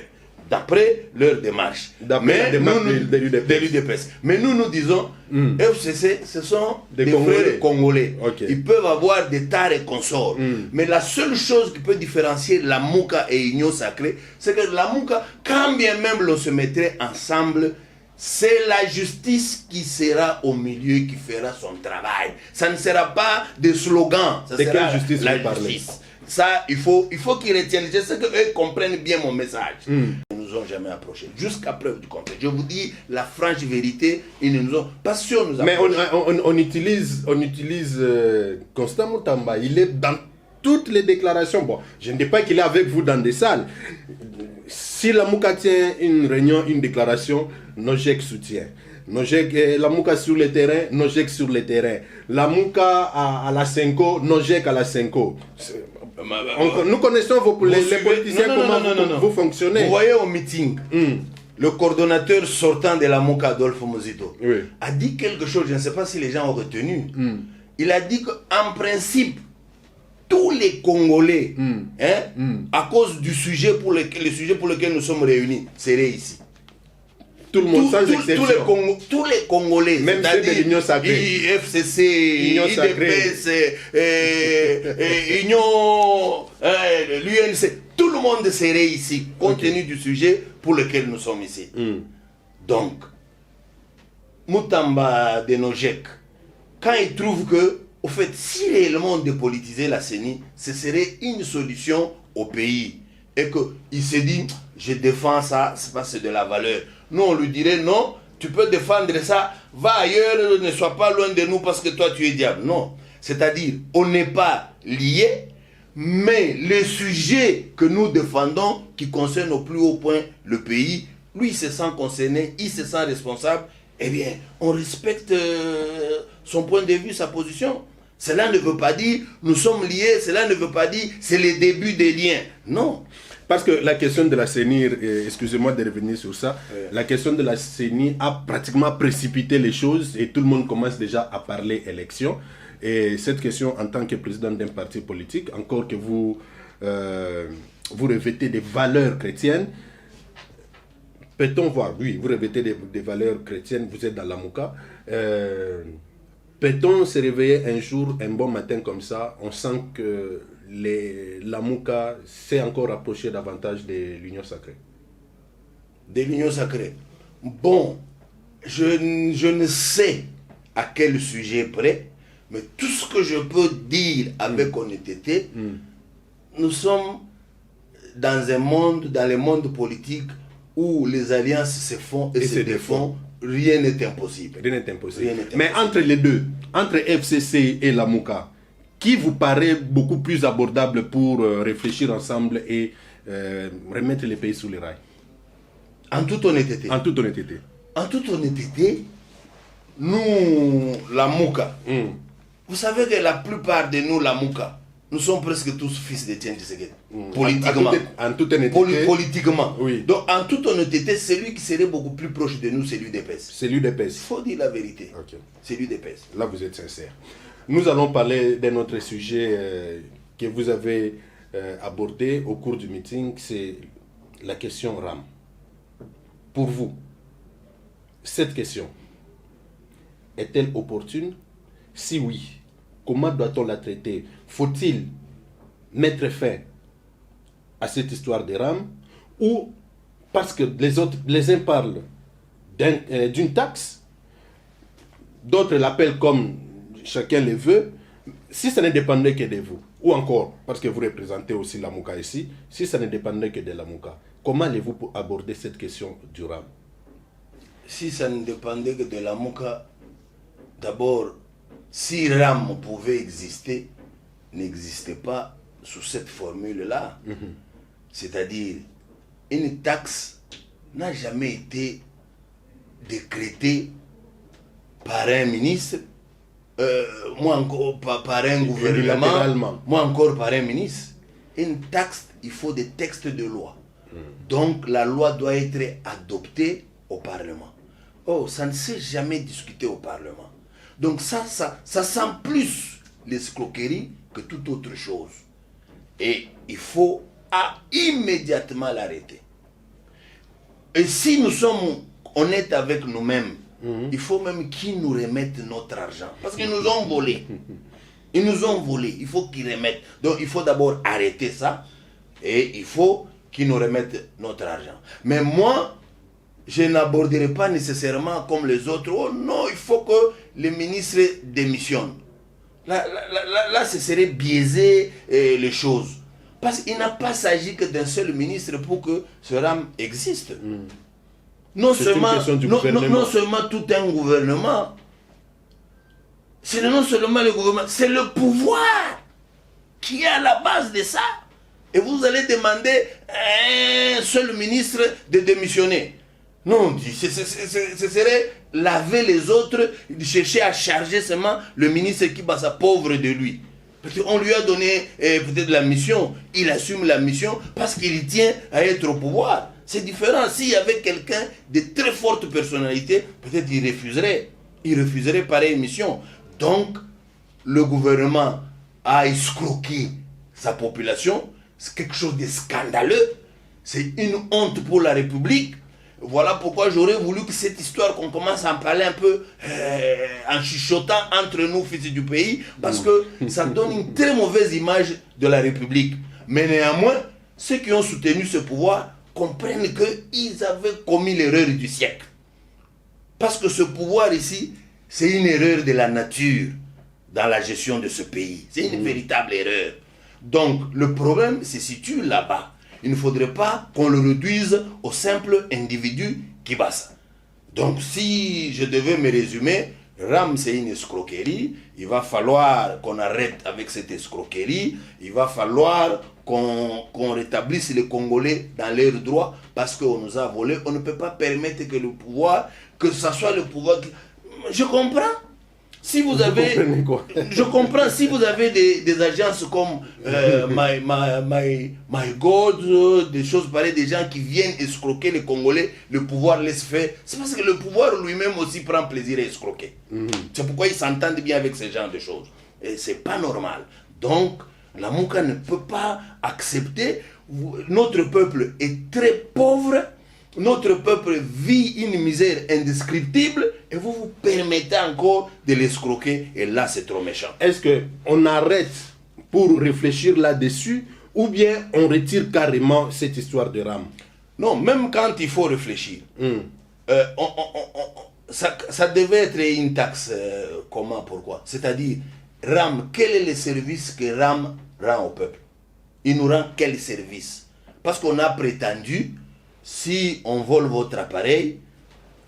d'après leur démarche. D'après la démarche de l'UDPS. Mais nous disons, FCC, ce sont des frères congolais. Ils peuvent avoir des tares et consorts. Mais la seule chose qui peut différencier la Mouka et Union Sacrée, c'est que la Mouka, quand bien même l'on se mettrait ensemble, c'est la justice qui sera au milieu, qui fera son travail. Ça ne sera pas des slogans. Ça de sera quelle justice la vous parlez? justice. Ça, il faut qu'ils retiennent. Je sais qu'eux comprennent bien mon message. Ils ne nous ont jamais approchés. Jusqu'à preuve du contraire. Je vous dis la franche vérité, ils ne nous ont pas sûr nous Mais approcher. on utilise Constant Moutamba. Il est dans toutes les déclarations. Bon, je ne dis pas qu'il est avec vous dans des salles. Si la Mouka tient une réunion, une déclaration, Nojek soutient. La Mouka sur le terrain, Nojek sur le terrain. La Mouka à la Senko, Nojek à la Senko. Nous connaissons les politiciens, comment vous fonctionnez. Vous voyez au meeting, le coordonnateur sortant de la Mouka, Adolphe Mozito, a dit quelque chose, je ne sais pas si les gens ont retenu. Il a dit qu'en principe, tous les Congolais, à cause du sujet pour lequel nous sommes réunis, seraient ici. Tout le monde, sans exception. Tous les Congolais, même ceux de l'Union Sacrée. FCC, IDPS, l'UNC, tout le monde serait ici, compte tenu du sujet pour lequel nous sommes ici. Donc, Moutamba de Nojek, quand il trouve que, au fait, si réellement on dépolitisait la CENI, ce serait une solution au pays. Et qu'il se dit, je défends ça, c'est de la valeur. Nous, on lui dirait, non, tu peux défendre ça, va ailleurs, ne sois pas loin de nous parce que toi, tu es diable. Non. C'est-à-dire, on n'est pas liés, mais les sujets que nous défendons, qui concernent au plus haut point le pays, lui, il se sent concerné, il se sent responsable, eh bien, on respecte son point de vue, sa position. Cela ne veut pas dire nous sommes liés, cela ne veut pas dire c'est le début des liens. Non. Parce que la question de la CENI, excusez-moi de revenir sur ça, la question de la CENI a pratiquement précipité les choses et tout le monde commence déjà à parler élection. Et cette question, en tant que président d'un parti politique, encore que vous revêtez des valeurs chrétiennes, peut-on voir, oui, vous revêtez des valeurs chrétiennes, vous êtes dans la Mouka, peut-on se réveiller un jour, un bon matin comme ça, on sent que la Mouka s'est encore rapproché davantage de l'Union Sacrée? De l'Union Sacrée. Bon, je ne sais à quel sujet près, mais tout ce que je peux dire avec honnêteté, nous sommes dans le monde politique où les alliances se font et se défont. Rien n'est impossible. Rien n'est impossible. Mais entre les deux, entre FCC et la Mouka, qui vous paraît beaucoup plus abordable pour réfléchir ensemble et remettre les pays sous les rails? En toute honnêteté. En toute honnêteté. En toute honnêteté, nous, la Mouka, vous savez que la plupart de nous, la Mouka, nous sommes presque tous fils d'Étienne Tshisekedi. Politiquement. En toute honnêteté. Politiquement. Oui. Donc, en toute honnêteté, celui qui serait beaucoup plus proche de nous, c'est l'UDPS. C'est l'UDPS. Il faut dire la vérité. Okay. C'est l'UDPS. Là, vous êtes sincère. Nous allons parler d'un autre sujet que vous avez abordé au cours du meeting, c'est la question RAM. Pour vous, cette question est-elle opportune? Si oui, comment doit-on la traiter? Faut-il mettre fin à cette histoire de RAM, ou parce que les uns parlent d'une taxe, d'autres l'appellent comme chacun le veut, si ça ne dépendait que de vous, ou encore, parce que vous représentez aussi la Mouka ici, si ça ne dépendait que de la Mouka, comment allez-vous aborder cette question du RAM? Si ça ne dépendait que de la Mouka, d'abord, si RAM pouvait exister, n'existait pas sous cette formule-là. C'est-à-dire, une taxe n'a jamais été décrétée par un ministre, moi encore par un gouvernement, moi encore par un ministre. Une taxe, il faut des textes de loi. Donc la loi doit être adoptée au Parlement. Oh, ça ne s'est jamais discuté au Parlement. Donc ça sent plus l'escroquerie que toute autre chose. Et il faut immédiatement l'arrêter. Et si nous sommes honnêtes avec nous-mêmes, il faut même qu'ils nous remettent notre argent. Parce qu'ils nous ont volé. Ils nous ont volé. Il faut qu'ils remettent. Donc il faut d'abord arrêter ça. Et il faut qu'ils nous remettent notre argent. Mais moi, je n'aborderai pas nécessairement comme les autres. Oh non, il faut que les ministres démissionnent. Là, ce serait biaiser les choses. Parce qu'il n'a pas s'agi que d'un seul ministre pour que ce RAM existe. Non seulement tout un gouvernement, c'est non seulement le gouvernement, c'est le pouvoir qui est à la base de ça. Et vous allez demander à un seul ministre de démissionner. Non, ce serait laver les autres, chercher à charger seulement le ministre qui va sa pauvre de lui. Parce qu'on lui a donné peut-être la mission, il assume la mission parce qu'il tient à être au pouvoir. C'est différent. S'il y avait quelqu'un de très forte personnalité, peut-être il refuserait. Il refuserait pareille mission. Donc, le gouvernement a escroqué sa population. C'est quelque chose de scandaleux. C'est une honte pour la République. Voilà pourquoi j'aurais voulu que cette histoire, qu'on commence à en parler un peu en chuchotant entre nous, fils du pays, parce que ça donne une très mauvaise image de la République. Mais néanmoins, ceux qui ont soutenu ce pouvoir comprennent qu'ils avaient commis l'erreur du siècle. Parce que ce pouvoir ici, c'est une erreur de la nature dans la gestion de ce pays. C'est une véritable erreur. Donc, le problème se situe là-bas. Il ne faudrait pas qu'on le réduise au simple individu qui bassa. Donc, si je devais me résumer, RAM, c'est une escroquerie. Il va falloir qu'on arrête avec cette escroquerie. Il va falloir qu'on rétablisse les Congolais dans leurs droits parce qu'on nous a volé. On ne peut pas permettre que le pouvoir, que ce soit le pouvoir... Je comprends. Si vous avez... Je comprends. Si vous avez des agences comme My God, des choses pareilles, des gens qui viennent escroquer les Congolais, le pouvoir laisse faire. C'est parce que le pouvoir lui-même aussi prend plaisir à escroquer. C'est pourquoi ils s'entendent bien avec ce genre de choses. Et c'est pas normal. Donc, la Mouka ne peut pas accepter. Notre peuple est très pauvre. Notre peuple vit une misère indescriptible et vous vous permettez encore de l'escroquer. Et là, c'est trop méchant. Est-ce qu'on arrête pour réfléchir là-dessus ou bien on retire carrément cette histoire de RAM? Non, même quand il faut réfléchir, ça devait être une taxe. Comment, pourquoi? C'est-à-dire, RAM, quel est le service que RAM rend au peuple? Il nous rend quel service? Parce qu'on a prétendu, si on vole votre appareil,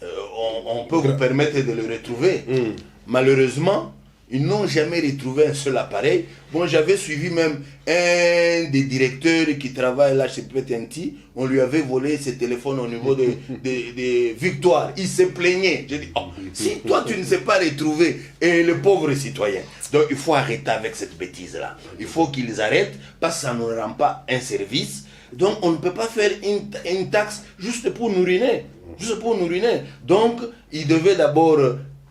on peut vous permettre de le retrouver. Malheureusement, ils n'ont jamais retrouvé un seul appareil. Bon, j'avais suivi même un des directeurs qui travaille là chez PTNT. On lui avait volé ses téléphones au niveau de Victoire. Il se plaignait. J'ai dit, oh, si toi tu ne sais pas retrouver et le pauvre citoyen. Donc il faut arrêter avec cette bêtise-là. Il faut qu'ils arrêtent parce que ça ne rend pas un service. Donc on ne peut pas faire une taxe juste pour nous ruiner. Juste pour nous ruiner. Donc il devait d'abord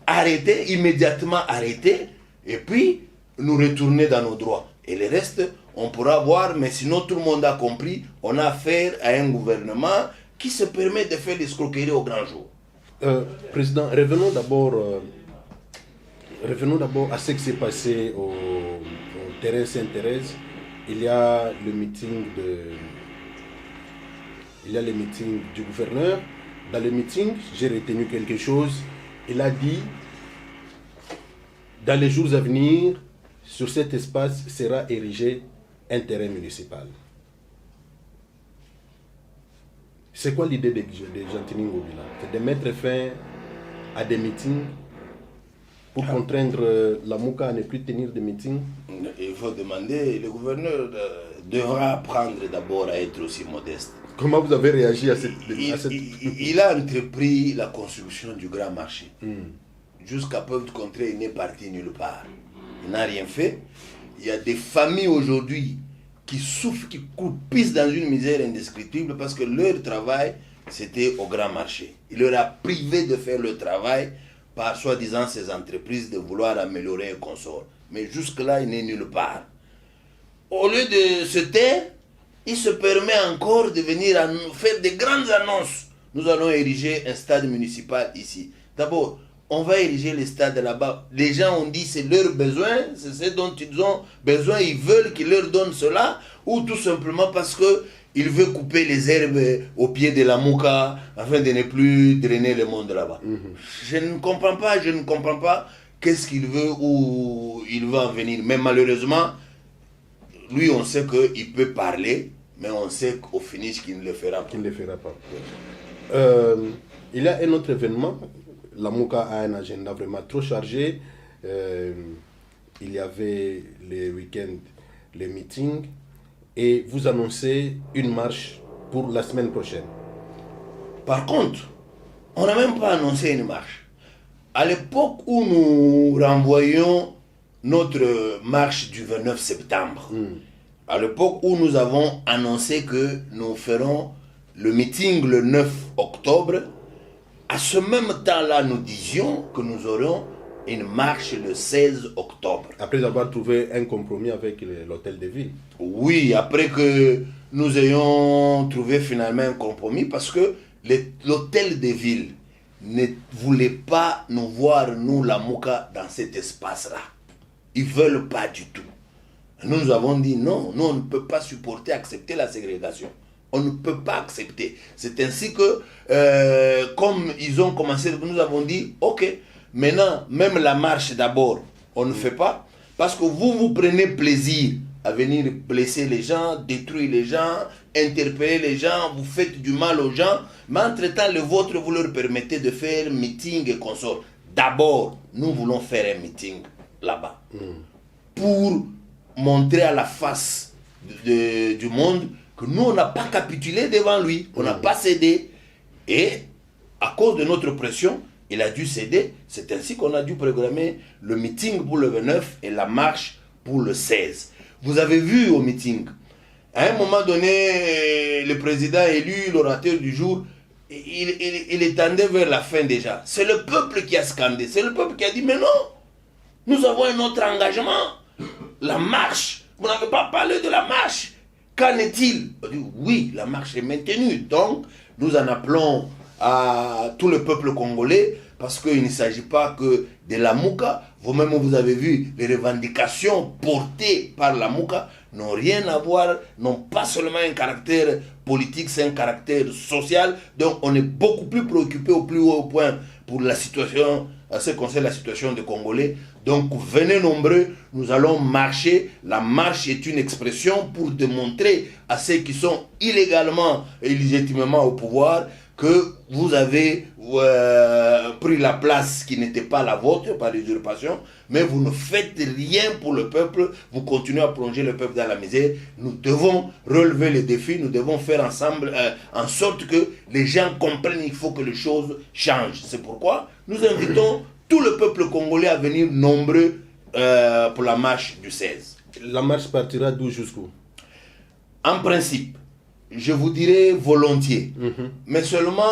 arrêter, immédiatement arrêter, et puis nous retourner dans nos droits. Et le reste, on pourra voir, mais sinon tout le monde a compris, on a affaire à un gouvernement qui se permet de faire l'escroquerie au grand jour. Président, revenons d'abord à ce qui s'est passé au terrain Sainte-Thérèse. Il y a le meeting du gouverneur. Dans le meeting, j'ai retenu quelque chose. Il a dit, dans les jours à venir, sur cet espace sera érigé un terrain municipal. C'est quoi l'idée de Gentini Ngobila? C'est de mettre fin à des meetings pour contraindre la Mouka à ne plus tenir des meetings? Il faut demander, le gouverneur devra apprendre d'abord à être aussi modeste. Comment vous avez réagi à cette... Il a entrepris la construction du grand marché. Jusqu'à preuve du contraire, il n'est parti nulle part. Il n'a rien fait. Il y a des familles aujourd'hui qui souffrent, qui croupissent dans une misère indescriptible parce que leur travail, c'était au grand marché. Il leur a privé de faire le travail par soi-disant ces entreprises de vouloir améliorer un consort. Mais jusque-là, il n'est nulle part. Au lieu de se taire, il se permet encore de venir à nous faire des grandes annonces. Nous allons ériger un stade municipal ici. D'abord, on va ériger le stade là-bas. Les gens ont dit c'est leur besoin, c'est ce dont ils ont besoin, ils veulent qu'ils leur donnent cela, ou tout simplement parce qu'ils veulent couper les herbes au pied de la Mouka afin de ne plus drainer le monde là-bas. Je ne comprends pas qu'est-ce qu'il veut, où il veut en venir. Mais malheureusement, lui, on sait qu'il peut parler, mais on sait qu'au finish qu'il ne le fera pas. Qu'il ne le fera pas. Il y a un autre événement. La Mouka a un agenda vraiment trop chargé. Il y avait les week-ends, les meetings, et vous annoncez une marche pour la semaine prochaine. Par contre, on n'a même pas annoncé une marche. À l'époque où nous renvoyons notre marche du 29 septembre, à l'époque où nous avons annoncé que nous ferons le meeting le 9 octobre, à ce même temps-là, nous disions que nous aurions une marche le 16 octobre. Après avoir trouvé un compromis avec l'hôtel de ville. Oui, après que nous ayons trouvé finalement un compromis, parce que l'hôtel de ville ne voulait pas nous voir, nous, la Mouka, dans cet espace-là. Ils ne veulent pas du tout. Nous avons dit non, nous on ne peut pas supporter, accepter la ségrégation. On ne peut pas accepter. C'est ainsi que, comme ils ont commencé, nous avons dit, ok, maintenant, même la marche d'abord, on ne fait pas, parce que vous prenez plaisir à venir blesser les gens, détruire les gens, interpeller les gens, vous faites du mal aux gens, mais entre-temps, le vôtre, vous leur permettez de faire meeting et consorts. D'abord, nous voulons faire un meeting là-bas, pour montrer à la face du monde que nous, on n'a pas capitulé devant lui, on n'a pas cédé. Et à cause de notre pression, il a dû céder. C'est ainsi qu'on a dû programmer le meeting pour le 29 et la marche pour le 16. Vous avez vu au meeting, à un moment donné, le président élu, l'orateur du jour, il étendait vers la fin déjà. C'est le peuple qui a scandé, c'est le peuple qui a dit, mais non, nous avons un autre engagement. La marche, vous n'avez pas parlé de la marche. Qu'en est-il? On dit, oui, la marche est maintenue. Donc, nous en appelons à tout le peuple congolais, parce qu'il ne s'agit pas que de la Mouka. Vous-même, vous avez vu, les revendications portées par la Mouka n'ont rien à voir, n'ont pas seulement un caractère politique, c'est un caractère social. Donc, on est beaucoup plus préoccupé au plus haut point pour la situation, à ce qui concerne la situation des Congolais. Donc, venez nombreux, nous allons marcher. La marche est une expression pour démontrer à ceux qui sont illégalement et illégitimement au pouvoir que vous avez pris la place qui n'était pas la vôtre par usurpation, mais vous ne faites rien pour le peuple, vous continuez à plonger le peuple dans la misère. Nous devons relever les défis, nous devons faire ensemble en sorte que les gens comprennent qu'il faut que les choses changent. C'est pourquoi nous invitons tout le peuple congolais à venir nombreux pour la marche du 16. La marche partira d'où jusqu'où? En principe, je vous dirais volontiers. Mais seulement,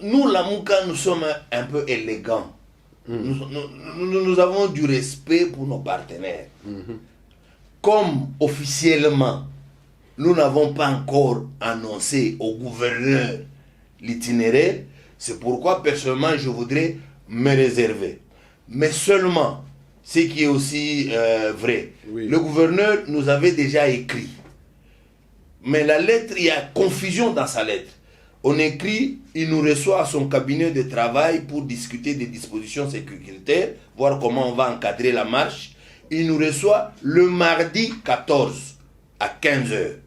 nous, la Mouka, nous sommes un peu élégants. Nous avons du respect pour nos partenaires. Comme officiellement, nous n'avons pas encore annoncé au gouverneur l'itinéraire, c'est pourquoi personnellement, je voudrais me réserver. Mais seulement, ce qui est aussi vrai, le gouverneur nous avait déjà écrit. Mais la lettre, il y a confusion dans sa lettre. On écrit, il nous reçoit à son cabinet de travail pour discuter des dispositions sécuritaires, voir comment on va encadrer la marche. Il nous reçoit le mardi 14 à 15h.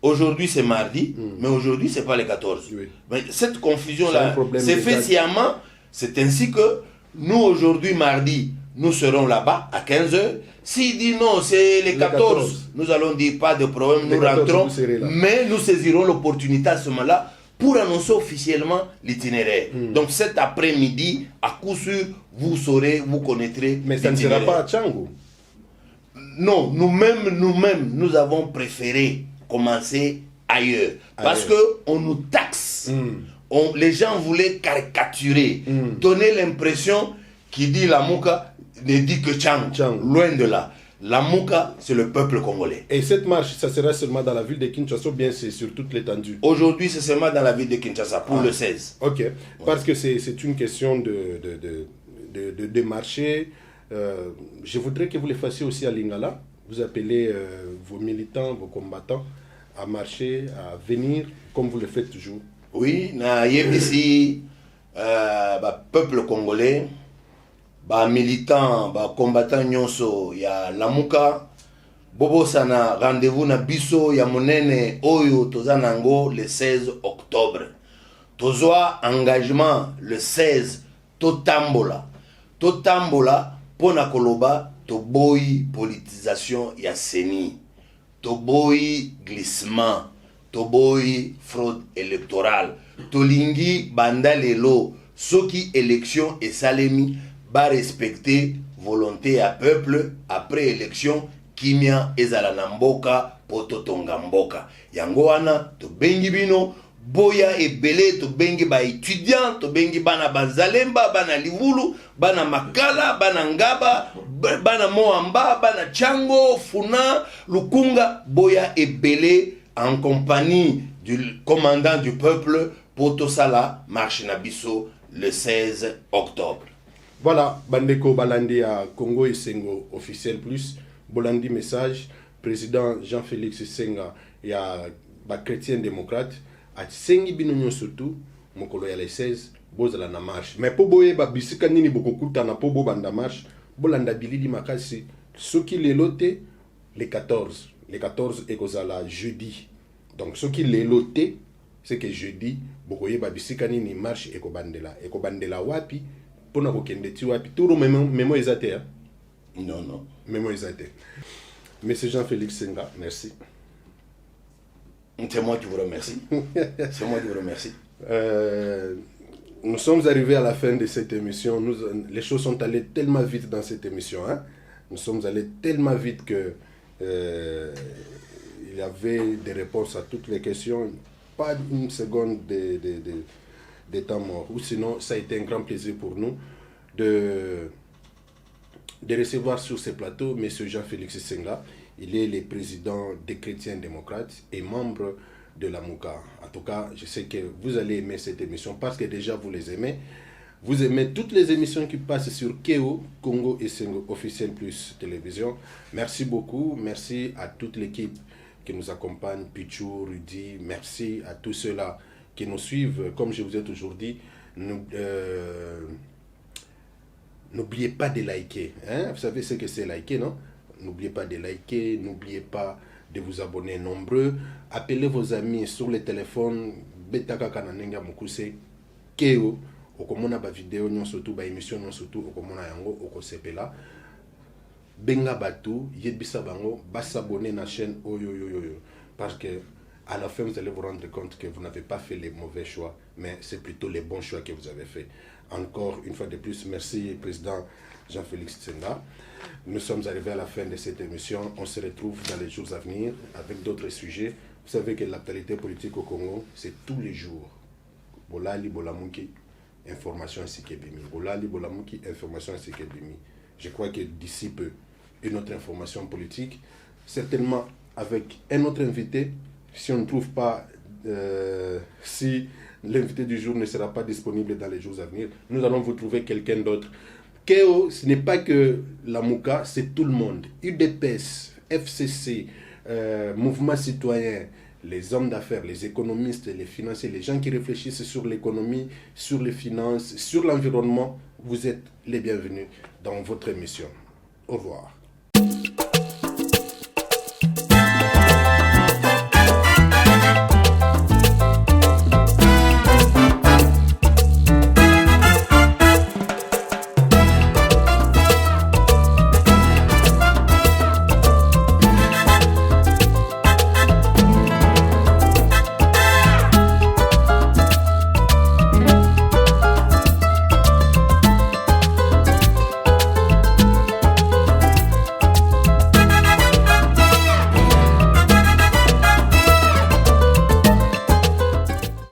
Aujourd'hui c'est mardi, mais aujourd'hui c'est pas le 14. Mais cette confusion-là, c'est fait sciemment. C'est ainsi que nous aujourd'hui mardi, nous serons là-bas à 15h. S'il dit non, c'est les 14, nous allons dire pas de problème, nous rentrons, mais nous saisirons l'opportunité à ce moment-là pour annoncer officiellement l'itinéraire. Donc cet après-midi, à coup sûr, vous saurez, vous connaîtrez. Mais ça ne sera pas à Tchangou. Non, nous-mêmes, nous avons préféré commencer ailleurs. Parce qu'on nous taxe. Les gens voulaient caricaturer, donner l'impression qu'il dit la Mouka ne dit que Tchang. Loin de là. La Mouka, c'est le peuple congolais. Et cette marche, ça sera seulement dans la ville de Kinshasa ou bien c'est sur toute l'étendue? Aujourd'hui, c'est seulement dans la ville de Kinshasa, pour le 16. Ok, parce que c'est une question de marché. Je voudrais que vous le fassiez aussi à Lingala. Vous appelez vos militants, vos combattants à marcher, à venir, comme vous le faites toujours. Oui, na ici, peuple congolais, militant, combattant nyonso ya Lamuka. Bobo sana rendez-vous na biso ya monene oyo tozanango le 16 octobre. Tozwa engagement le 16 totambola. Totambola pona koloba toboyi politisation ya seni. Toboyi glissement. Toboyi fraude électorale. Tolingi banda lelo soki élection et salemi ba respecter volonté à peuple après élection kimia ezala na mboka pototonga mboka. Yango wana to bengi bino boya ebele to bengi ba étudiant to bengi bana Bazalemba bana Livulu bana Makala bana Ngaba bana Moamba bana Chango Funa Lukunga boya ebele en compagnie du commandant du peuple Potosala marche nabiso le 16 octobre. Voilà, Bandeko Balandi à Congo et Sengo officiel plus. Bolandi message, président Jean-Félix Senga et à chrétien démocrate. A Sengi Binonyo surtout, Mokolo ya le 16, Bozala na marche. Mais pour boye bisika nini bokokuta na po banda marche, Bolanda bilidi makasi, ce qui les loté, les 14. Les 14 ekozala jeudi. Donc ce qui les loté, c'est que jeudi, bokoye bisika nini marche ekobandela wapi. Pona kokende ti wapi turo memo ezate non memo ezate. Monsieur Jean-Félix Senga, merci. C'est moi qui vous remercie. C'est moi qui vous remercie. Nous sommes arrivés à la fin de cette émission. Les choses sont allées tellement vite dans cette émission, hein? Nous sommes allés tellement vite que il y avait des réponses à toutes les questions, pas une seconde de temps mort. Ou sinon, ça a été un grand plaisir pour nous de recevoir sur ce plateau M. Jean-Félix Senga. Il est le président des chrétiens démocrates et membre de la Mouka. En tout cas, je sais que vous allez aimer cette émission parce que déjà vous les aimez. Vous aimez toutes les émissions qui passent sur KO, Congo et Sengo officiel plus télévision. Merci beaucoup. Merci à toute l'équipe qui nous accompagne, Pichou, Rudy. Merci à tous ceux-là qui nous suivent. Comme je vous ai toujours dit, n'oubliez pas de liker. Hein? Vous savez ce que c'est liker, non? N'oubliez pas de liker, n'oubliez pas de vous abonner nombreux. Appelez vos amis sur le téléphone. Betaka kananenga mukuse Keo. Okomona ba vidéo nyon surtout ba émission nyon surtout okomona yango okosepela. Benga batu yebisa bango ba s'abonner na chaîne oyoyoyo parce que à la fin vous allez vous rendre compte que vous n'avez pas fait les mauvais choix mais c'est plutôt les bons choix que vous avez fait. Encore une fois de plus, merci président Jean-Félix Senga. Nous sommes arrivés à la fin de cette émission. On se retrouve dans les jours à venir avec d'autres sujets. Vous savez que l'actualité politique au Congo, c'est tous les jours. Bolali, Bolamuki, information ainsi que Bimi. Bolali, Bolamuki, information ainsi que Bimi. Je crois que d'ici peu, une autre information politique, certainement avec un autre invité, si on ne trouve pas, si l'invité du jour ne sera pas disponible dans les jours à venir, nous allons vous trouver quelqu'un d'autre. KO, ce n'est pas que la Mouka, c'est tout le monde. UDPS, FCC, Mouvement Citoyen, les hommes d'affaires, les économistes, les financiers, les gens qui réfléchissent sur l'économie, sur les finances, sur l'environnement, vous êtes les bienvenus dans votre émission. Au revoir.